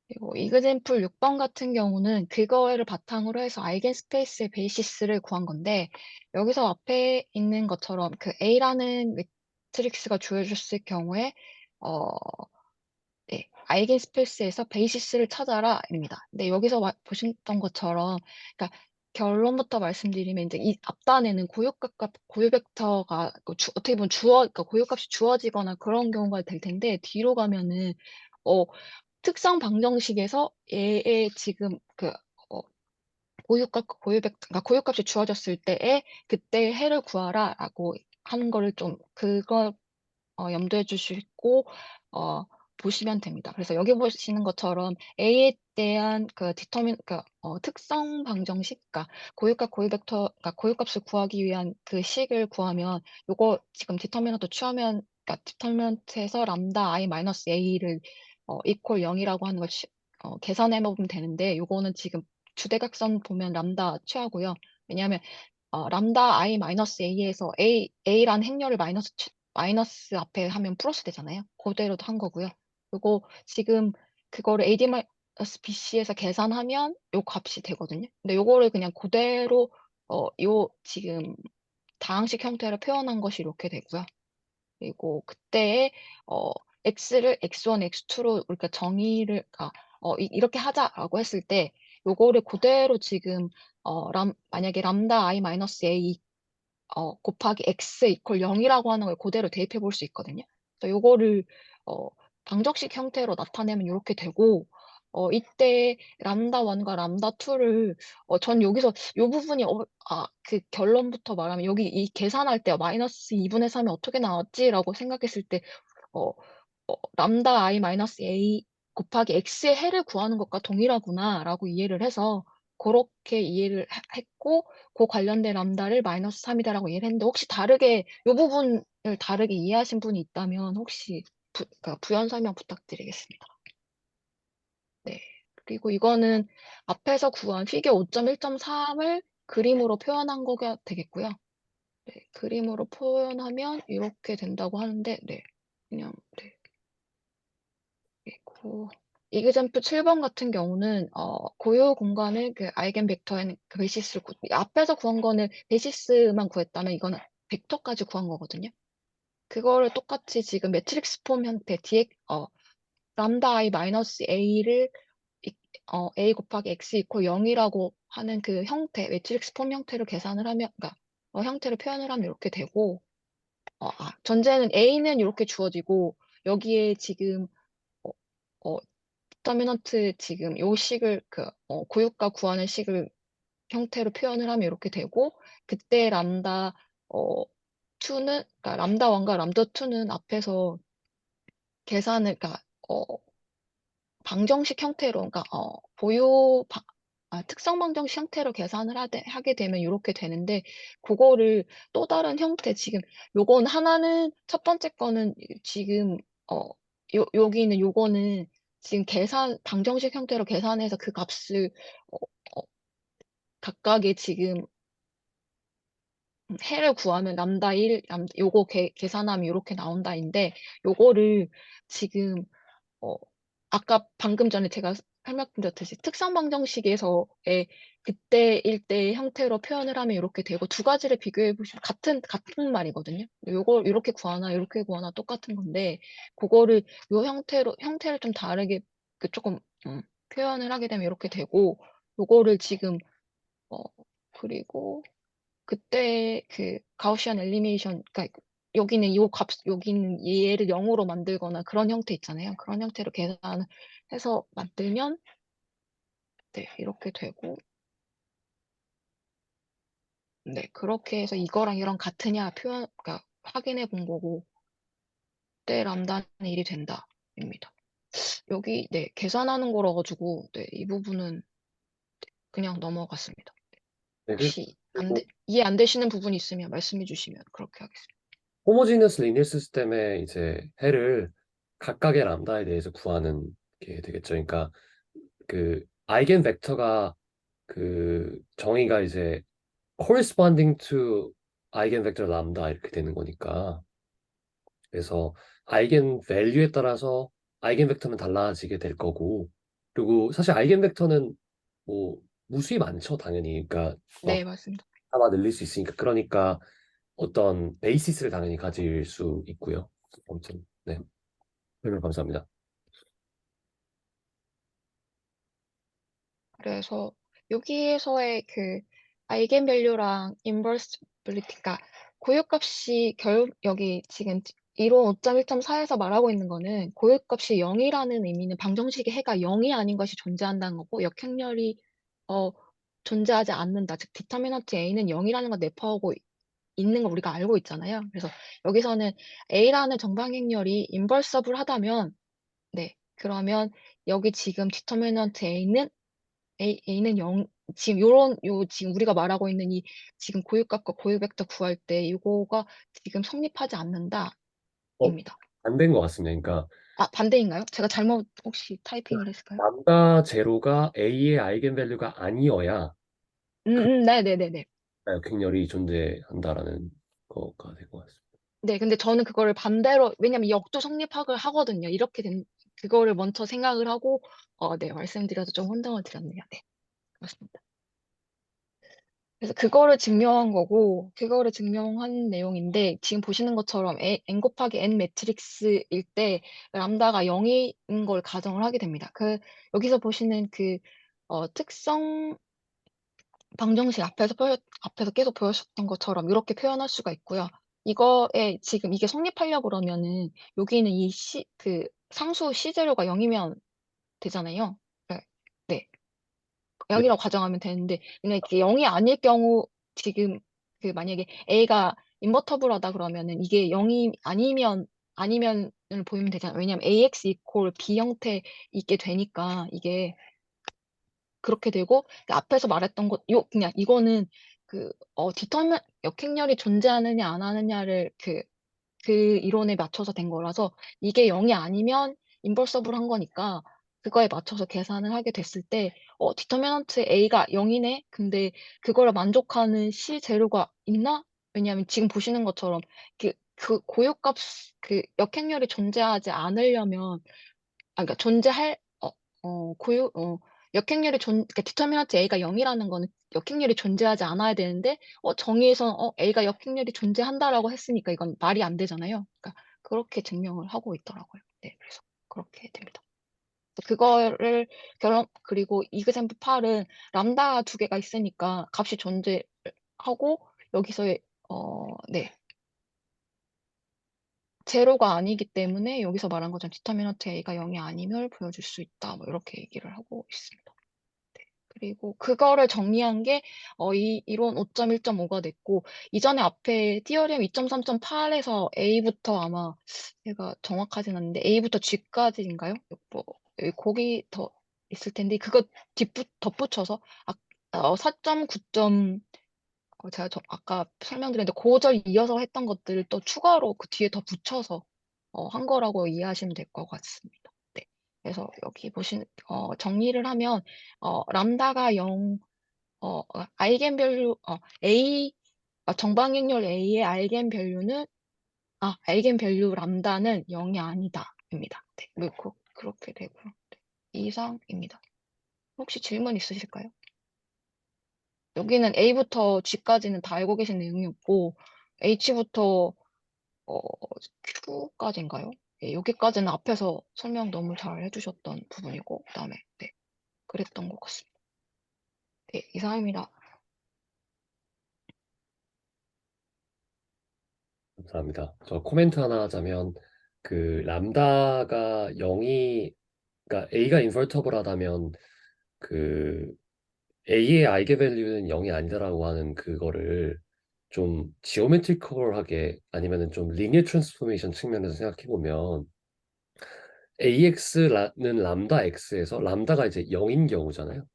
그리고 이그젠플 6번 같은 경우는 그거를 바탕으로 해서 아이겐스페이스의 베이시스를 구한 건데 여기서 앞에 있는 것처럼 그 A라는 매트릭스가 주어졌을 경우에 어, 네, 아이겐스페이스에서 베이시스를 찾아라입니다. 근데 여기서 보셨던 것처럼 그러니까 결론부터 말씀드리면 이제 이 앞단에는 고유 벡터가 어떻게 보면 그러니까 고유값이 주어지거나 그런 경우가 될 텐데 뒤로 가면은 어, 특성 방정식에서 얘의 지금 그러니까 고유값이 주어졌을 때에 그때 해를 구하라라고 하는 거를 좀 그걸 염두에 두시고 보시면 됩니다. 그래서 여기 보시는 것처럼 A에 대한 특성 방정식, 그러니까 그러니까 고유값을 구하기 위한 그 식을 구하면 요거 지금 디터미넌트 취하면 그러니까 디터미넌트에서 람다 I 마이너스 A를 이퀄 0이라고 하는 걸 계산해 보면 되는데 요거는 지금 주대각선 보면 람다 취하고요. 왜냐하면 람다 I 마이너스 A에서 A라는 행렬을 마이너스 앞에 하면 플러스 되잖아요. 그대로도 한 거고요. 그리고 지금 그거를 AD 마이너스 BC에서 계산하면 요 값이 되거든요. 근데 요거를 그냥 그대로 요 지금 다항식 형태로 표현한 것이 이렇게 되고요. 그리고 그때에 x를 x1, x2로 우리가 정의를 이렇게 하자라고 했을 때 요거를 그대로 지금 만약에 람다 I 마이너스 a 곱하기 x 이퀄 0이라고 하는 걸 그대로 대입해 볼 수 있거든요. 그래서 요거를 방정식 형태로 나타내면 이렇게 되고 이때 람다 1과 람다 2를 전 여기서 요 부분이 그 결론부터 말하면 여기 이 계산할 때 마이너스 2분의 3이 어떻게 나왔지라고 생각했을 때 어, 람다 I 마이너스 A 곱하기 x의 해를 구하는 것과 동일하구나라고 이해를 해서 그렇게 이해를 했고 그 관련된 람다를 마이너스 3이다라고 이해를 했는데 혹시 다르게 이 부분을 다르게 이해하신 분이 있다면 혹시 그러니까 부연 설명 부탁드리겠습니다. 네. 그리고 이거는 앞에서 구한 피겨 5.1.3을 그림으로 표현한 거가 되겠고요. 네, 그림으로 표현하면 이렇게 된다고 하는데, 네, 그냥 네. 그리고 이그젬플 7번 같은 경우는 고유 공간을 그 아이겐 벡터에는 그 베시스를 앞에서 구한 거는 베시스만 구했다면 이거는 벡터까지 구한 거거든요. 그거를 똑같이 지금 매트릭스 폼 형태 뒤에 람다 i 마이너스 a를 a 곱하기 x 이퀄 0이라고 하는 그 형태, 매트릭스 폼 형태를 계산을 하면, 그러니까 형태를 표현을 하면 이렇게 되고, 전제는 a는 이렇게 주어지고 여기에 지금 어, 어, 디터미넌트 지금 요 식을 고유가 구하는 식을 형태로 표현을 하면 이렇게 되고, 그때 람다 2는 그러니까 람다 1과 람다 2는 앞에서 계산을 그러니까 방정식 형태로 그러니까 특성 방정식 형태로 계산을 하게 되면 이렇게 되는데, 그거를 또 다른 형태 지금 요건 하나는 첫 번째 거는 지금 여기는 요거는 지금 방정식 형태로 계산해서 그 값을 어, 어, 각각의 지금 해를 구하면 람다 1, 요거 계산하면 이렇게 나온다인데, 요거를 지금 아까 방금 전에 제가 설명드렸듯이 특성 방정식에서의 그때일 때의 형태로 표현을 하면 이렇게 되고, 두 가지를 비교해 보시면 같은 말이거든요. 요거 이렇게 구하나 이렇게 구하나 똑같은 건데, 그거를 요 형태를 좀 다르게 조금 표현을 하게 되면 이렇게 되고, 요거를 지금 그리고 그때 그 가우시안 엘리미네이션, 그러니까 여기는 여기는 얘를 0으로 만들거나 그런 형태 있잖아요. 그런 형태로 계산해서 만들면 네, 이렇게 되고, 네, 그렇게 해서 이거랑 이랑 같으냐 그러니까 확인해 본 거고, 때 람다는 1이 된다입니다. 여기 네, 계산하는 거라 가지고 네, 이 부분은 그냥 넘어갔습니다. 네, 혹시 그리고 이해 안 되시는 부분이 있으면 말씀해 주시면 그렇게 하겠습니다. 호모지니어스 리니어 시스템의 이제 해를 각각의 람다에 대해서 구하는 게 되겠죠. 그러니까 그 아이겐 벡터가 그 정의가 이제 corresponding to 아이겐 벡터 람다 이렇게 되는 거니까, 그래서 아이겐 밸류에 따라서 아이겐 벡터는 달라지게 될 거고, 그리고 사실 아이겐 벡터는 뭐 무수히 많죠, 당연히. 그러니까 네, 막 맞습니다. 하나 늘릴 수 있으니까. 그러니까 어떤 베이시스를 당연히 가질 수 있고요. 아무튼 네, 설명 감사합니다. 그래서 여기에서의 그 아이겐밸류랑 인버스빌리티가 고유값이 여기 지금 이론 5.1.4에서 말하고 있는 거는 고유값이 0이라는 의미는 방정식의 해가 0이 아닌 것이 존재한다는 거고, 역행렬이 존재하지 않는다. 즉 디터미넌트 A는 0이라는 걸 내포하고 있는 걸 우리가 알고 있잖아요. 그래서 여기서는 A라는 정방행렬이 인버서블하다면, 네, 그러면 여기 지금 디터미넌트 A는 0, 지금 우리가 말하고 있는 이 지금 고유값과 고유 벡터 구할 때 이거가 지금 성립하지 않는다입니다. 안 된 것 같습니다. 그러니까 반대인가요? 제가 잘못 혹시 타이핑을 했을까요? 람다 제로가 A의 아이겐 밸류가 아니어야 네네네네. 역행렬이 존재한다라는 거가 될 것 같습니다. 네, 근데 저는 그거를 반대로, 왜냐면 역도 성립학을 하거든요. 그거를 먼저 생각을 하고, 네, 말씀드려서 좀 혼동을 드렸네요. 네, 맞습니다. 그래서 그거를 증명한 거고, 그거를 증명한 내용인데, 지금 보시는 것처럼 n 곱하기 n 매트릭스일 때 람다가 0인 걸 가정을 하게 됩니다. 여기서 보시는 특성 방정식 앞에서 계속 보여주셨던 것처럼 이렇게 표현할 수가 있고요. 이거에 지금 이게 성립하려고 그러면은 여기는 상수 C제로가 0이면 되잖아요. 네. 네. 네, 0이라고 가정하면 되는데, 근데 이게 0이 아닐 경우 지금 만약에 A가 인버터블하다 그러면은 이게 0이 아니면을 보이면 되잖아요. 왜냐면 AX 이퀄 B 형태 있게 되니까 이게 그렇게 되고, 앞에서 말했던 그냥 이거는 역행렬이 존재하느냐 안 하느냐를 그 이론에 맞춰서 된 거라서, 이게 0이 아니면 인버서블한 거니까 그거에 맞춰서 계산을 하게 됐을 때 디터미넌트 A가 0이네? 근데 그거를 만족하는 C 재료가 있나? 왜냐하면 지금 보시는 것처럼 고유값 역행렬이 존재하지 않으려면 그러니까 그러니까 디터미넌트 A가 0이라는 거는 역행렬이 존재하지 않아야 되는데 정의에서 A가 역행렬이 존재한다라고 했으니까 이건 말이 안 되잖아요. 그러니까 그렇게 증명을 하고 있더라고요. 네, 그래서 그렇게 됩니다. 그거를 그리고 이그샘플 8은 람다 두 개가 있으니까 값이 존재하고 여기서의 네. 제로가 아니기 때문에 여기서 말한 것처럼 디터미넌트 A가 0이 아님을 보여줄 수 있다. 뭐 이렇게 얘기를 하고 있습니다. 네. 그리고 그거를 정리한 게 이 이론 5.1.5가 됐고 이전에 앞에 티어리엄 2.3.8에서 A부터 아마 제가 정확하진 않는데 A부터 G까지인가요? 뭐 거기 더 있을 텐데 그거 덧붙여서 4.9. 제가 아까 설명드렸는데 고절 이어서 했던 것들을 또 추가로 그 뒤에 더 붙여서 한 거라고 이해하시면 될 것 같습니다. 네. 그래서 여기 정리를 하면 람다가 0, 아이겐밸류 A 정방향률 A의 아이겐밸류 람다는 0이 아니다입니다. 네. 그렇게 되고요. 네. 이상입니다. 혹시 질문 있으실까요? 여기는 A부터 G까지는 다 알고 계신 내용이었고 H부터 Q까지인가요? 네, 여기까지는 앞에서 설명 너무 잘 해주셨던 부분이고 그다음에 네, 그랬던 것 같습니다. 네, 이상입니다. 감사합니다. 저 코멘트 하나 하자면 그 람다가 0이 그러니까 A가 인버터블하다면 그 A의 아이겐밸류는 0이 아니다라고 하는 그거를 좀 지오메트리컬하게 아니면은 좀 리니어 트랜스포메이션 측면에서 생각해 보면 AX는 람다 X에서 람다가 이제 0인 경우잖아요.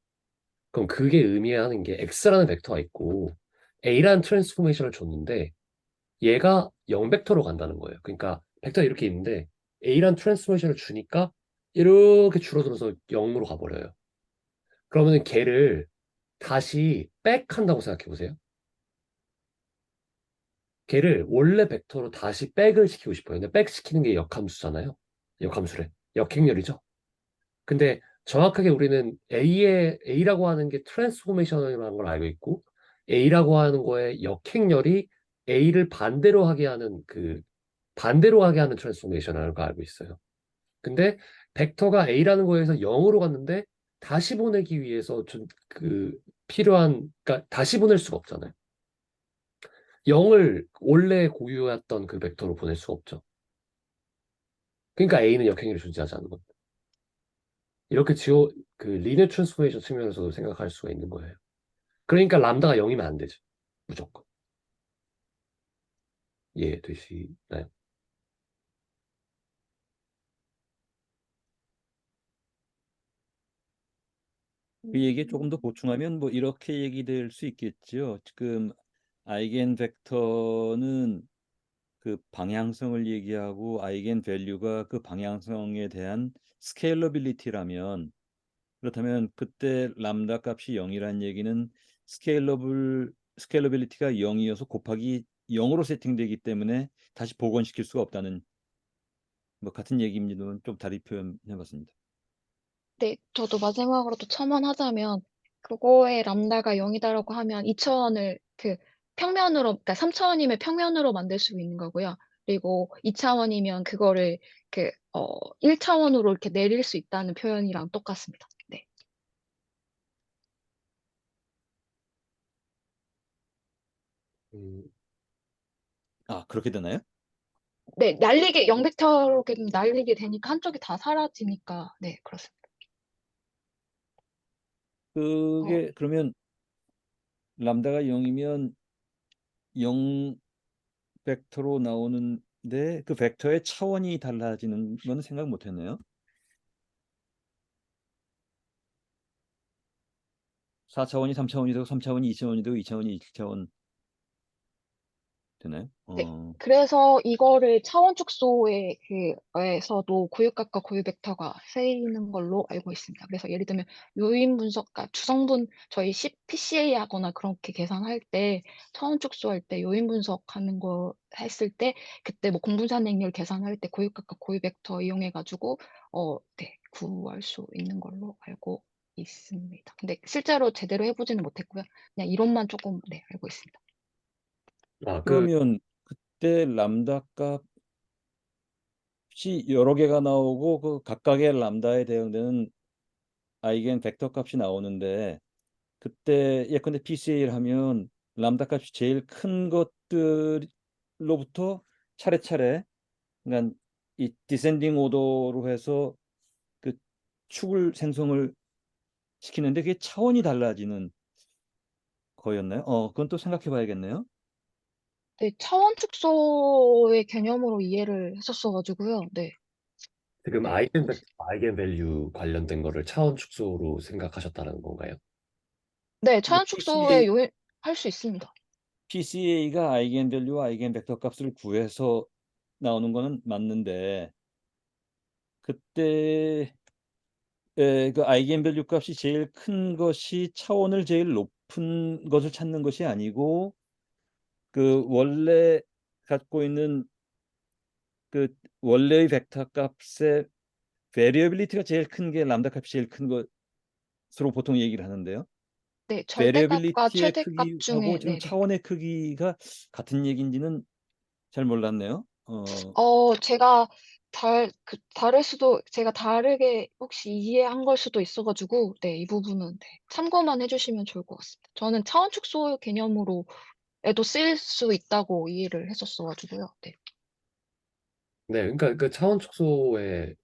그럼 그게 의미하는 게 X라는 벡터가 있고 A라는 트랜스포메이션을 줬는데 얘가 0벡터로 간다는 거예요. 그러니까 벡터가 이렇게 있는데 A라는 트랜스포메이션을 주니까 이렇게 줄어들어서 0으로 가버려요. 그러면 걔를 다시 백 한다고 생각해 보세요. 걔를 원래 벡터로 다시 백을 시키고 싶어요. 근데 백 시키는 게 역함수잖아요. 역함수래. 역행렬이죠. 근데 정확하게 우리는 A라고 하는 게 트랜스포메이션이라는 걸 알고 있고 A라고 하는 거에 역행렬이 A를 반대로 하게 하는 트랜스포메이션이라는 걸 알고 있어요. 근데 벡터가 A라는 거에서 0으로 갔는데 다시 보내기 위해서 그러니까 다시 보낼 수가 없잖아요. 0을 원래 고유했던 그 벡터로 보낼 수가 없죠. 그러니까 A는 역행렬이 존재하지 않는 겁니다. 이렇게 그 리니어 트랜스포메이션 측면에서도 생각할 수가 있는 거예요. 그러니까 람다가 0이면 안 되죠. 무조건. 이해되시나요? 그 얘기에 조금 더 보충하면 뭐 이렇게 얘기될 수 있겠죠. 지금 아이겐 벡터는 그 방향성을 얘기하고 아이겐 밸류가 그 방향성에 대한 스케일러빌리티라면 그렇다면 그때 람다 값이 0이라는 얘기는 스케일러빌리티가 0이어서 곱하기 0으로 세팅되기 때문에 다시 복원시킬 수가 없다는 뭐 같은 얘기입니다만 좀 다르게 표현해봤습니다. 네, 저도 마지막으로 또 첨언하자면 그거에 람다가 0이다라고 하면 2차원을 그러니까 3차원이면 평면으로 만들 수 있는 거고요. 그리고 2차원이면 그거를 1차원으로 이렇게 내릴 수 있다는 표현이랑 똑같습니다. 네. 음, 아, 그렇게 되나요? 네, 날리게 0벡터로 날리게 되니까 한쪽이 다 사라지니까 네, 그렇습니다. 어, 그게 그러면 람다가 0이면 0 벡터로 나오는데 그 벡터의 차원이 달라지는 건 생각 못 했네요. 4차원이 3차원이 되고 3차원이 2차원이 되고 2차원이 1차원 되나요? 네. 그래서 이거를 차원 축소에 에서도 고유값과 고유 벡터가 쓰이는 걸로 알고 있습니다. 그래서 예를 들면 요인 분석, 그러니까 주성분 저희 PCA 하거나 그렇게 계산할 때 차원 축소할 때 요인 분석하는 거 했을 때 그때 뭐 공분산 행률 계산할 때 고유값과 고유 벡터 이용해 가지고 네. 구할 수 있는 걸로 알고 있습니다. 근데 실제로 제대로 해보지는 못했고요. 그냥 이론만 조금 네, 알고 있습니다. 아, 그러면 그때 람다 값이 여러 개가 나오고 그 각각의 람다에 대응되는 아이겐 벡터 값이 나오는데 그때 예컨대 PCA를 하면 람다 값이 제일 큰 것들로부터 차례차례 그러니까 이 디센딩 오더로 해서 그 축을 생성을 시키는데 그게 차원이 달라지는 거였나요? 그건 또 생각해 봐야겠네요. 네, 차원 축소의 개념으로 이해를 했었어가지고요. 네, 지금 네, 아이겐 밸류 관련된 거를 차원 축소로 생각하셨다는 건가요? 네, 근데 차원 축소의 요인 할 수 있습니다. PCA가 아이겐 밸류와 아이겐 벡터 값을 구해서 나오는 거는 맞는데 그때 그 아이겐 밸류 값이 제일 큰 것이 차원을 제일 높은 것을 찾는 것이 아니고 그 원래 갖고 있는 그 원래의 벡터 값의 베리어빌리티가 제일 큰 게 람다 값이 제일 큰 것으로 보통 얘기를 하는데요. 네, 절대값과 베리어빌리티의 최대값 크기하고 중에 지금 네네. 차원의 크기가 같은 얘기인지는 잘 몰랐네요. 제가 다를 수도, 제가 다르게 혹시 이해한 걸 수도 있어가지고, 네, 이 부분은 네, 참고만 해주시면 좋을 것 같습니다. 저는 차원 축소 개념으로에도 쓰일 수 있다고 이해를 했었어가지고요. 네. 네, 그러니까 그 차원 축소의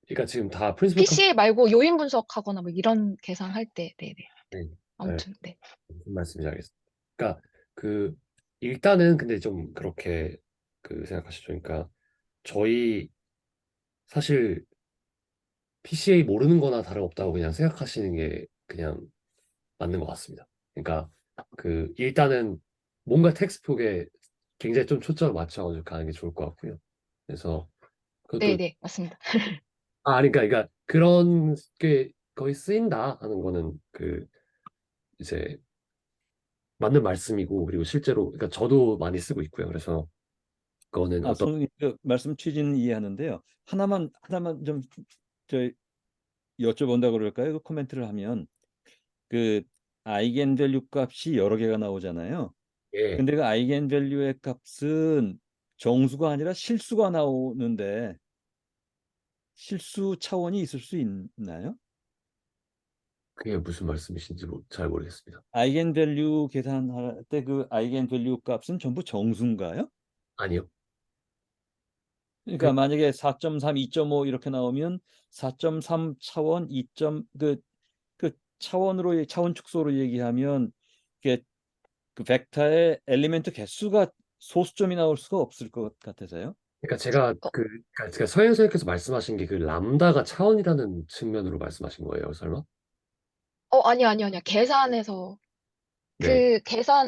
그러니까 지금 다 프린시플 컴 PCA 말고 요인 분석하거나 뭐 이런 계산할 때, 네네. 네, 네, 아무튼, 네. 무슨 말씀인지 알겠습니다. 그러니까 그 일단은 근데 좀 그렇게 그 생각하시죠. 그러니까 저희 사실 PCA 모르는 거나 다름없다고 그냥 생각하시는 게 그냥 맞는 것 같습니다. 그러니까 그 일단은 뭔가 텍스트북에 굉장히 좀 초점을 맞춰가지고 가는 게 좋을 것 같고요. 그래서 그것도 네네, 맞습니다. 그러니까 그런 게 거의 쓰인다 하는 거는 그 이제 맞는 말씀이고 그리고 실제로 그러니까 저도 많이 쓰고 있고요. 그래서 그거는 어떤 손님 그 말씀 취지는 이해하는데요. 하나만 좀 저 여쭤본다 그럴까요? 그 코멘트를 하면 그 아이겐 밸류 값이 여러 개가 나오잖아요. 게 근데 그 아이겐 밸류의 값은 정수가 아니라 실수가 나오는데 실수 차원이 있을 수 있나요? 그게 무슨 말씀이신지 잘 모르겠습니다. 아이겐 밸류 계산할 때 그 아이겐 밸류 값은 전부 정수인가요? 아니요. 그 그러니까 만약에 4.3, 2.5 이렇게 나오면 4.3 차원, 2. 그 차원으로 차원 축소로 얘기하면 이게 그 벡터의 엘리멘트 개수가 소수점이 나올 수가 없을 것 같아서요. 그러니까 제가 어, 그러니까 제가 서현 선생님께서 말씀하신 게 그 람다가 차원이라는 측면으로 말씀하신 거예요, 설마? 아니요. 계산해서, 네.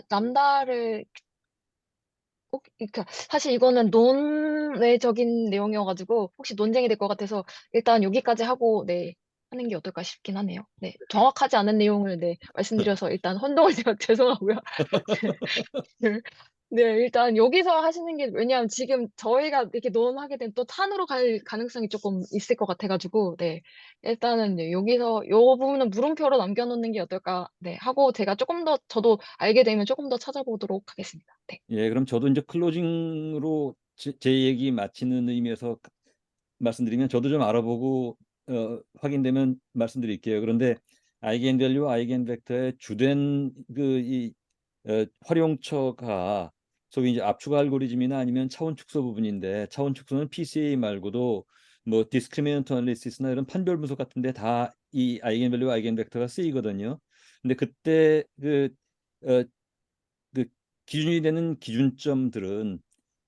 람다를 그러니까 사실 이거는 논외적인 내용이어가지고 혹시 논쟁이 될 것 같아서 일단 여기까지 하고 네 하는 게 어떨까 싶긴 하네요. 네 정확하지 않은 내용을 네 말씀드려서 일단 혼동을 제가 죄송하고요. 네, 네, 일단 여기서 하시는 게 왜냐하면 지금 저희가 이렇게 논하게 된 또 탄으로 갈 가능성이 조금 있을 것 같아가지고 네 일단은 네, 여기서 요 부분은 물음표로 남겨놓는 게 어떨까 네 하고 제가 조금 더 저도 알게 되면 조금 더 찾아보도록 하겠습니다. 네. 예, 그럼 저도 이제 클로징으로 제 얘기 마치는 의미에서 말씀드리면 저도 좀 알아보고 확인되면 말씀드릴게요. 그런데 아이겐 밸류, 아이겐 벡터의 주된 그이 활용처가 소위 이제 압축 알고리즘이나 아니면 차원 축소 부분인데 차원 축소는 PCA 말고도 뭐 디스크리미넌트 애널리시스나 이런 판별 분석 같은데 다 이 아이겐 밸류, 아이겐 벡터가 쓰이거든요. 근데 그때 어, 그 기준이 되는 기준점들은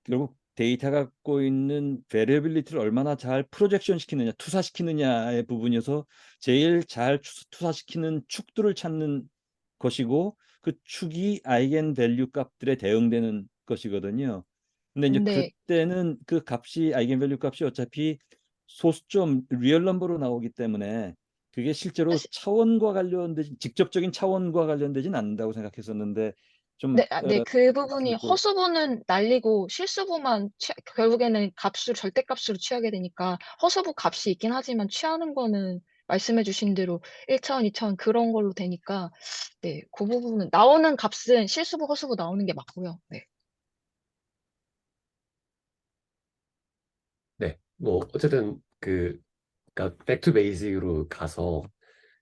결국 데이터가 갖고 있는 베리어빌리티를 얼마나 잘 프로젝션 시키느냐, 투사시키느냐의 부분이어서 제일 잘 투사시키는 축들을 찾는 것이고 그 축이 아이겐 밸류 값들에 대응되는 것이거든요. 근데 이제 네. 그때는 그 값이 아이겐 밸류 값이 어차피 소수점 리얼 넘버로 나오기 때문에 그게 실제로 사실 차원과 관련되지 직접적인 차원과 관련되진 않는다고 생각했었는데 좀 네, 그 부분이 그리고 허수부는 날리고 실수부만 결국에는 절대값으로 취하게 되니까 허수부 값이 있긴 하지만 취하는 거는 말씀해주신 대로 1차원, 2차원 그런 걸로 되니까 네, 그 부분은 나오는 값은 실수부, 허수부 나오는 게 맞고요. 네. 네, 뭐 어쨌든 그러니까 백투 베이직으로 가서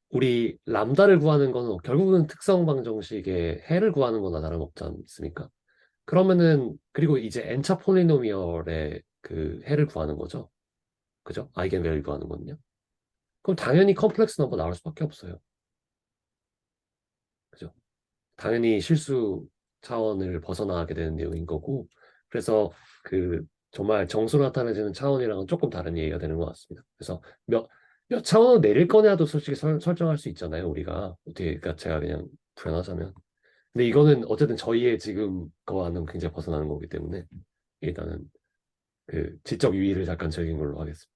우리 람다를 구하는 거는 결국은 특성 방정식의 해를 구하는 거나 다름없지 않습니까? 그러면은 그리고 이제 n차 폴리노미얼의 그 해를 구하는 거죠. 그죠? 아이겐밸류 구하는 거는요. 그럼 당연히 컴플렉스 넘버 나올 수밖에 없어요. 그죠? 당연히 실수 차원을 벗어나게 되는 내용인 거고, 그래서 그 정말 정수로 나타내지는 차원이랑은 조금 다른 얘기가 되는 것 같습니다. 그래서 몇 차원을 내릴 거냐도 솔직히 설정할 수 있잖아요, 우리가. 어떻게, 그러니까 제가 그냥 표현하자면. 근데 이거는 어쨌든 저희의 지금 거와는 굉장히 벗어나는 거기 때문에 일단은 그 지적 유의를 잠깐 즐긴 걸로 하겠습니다.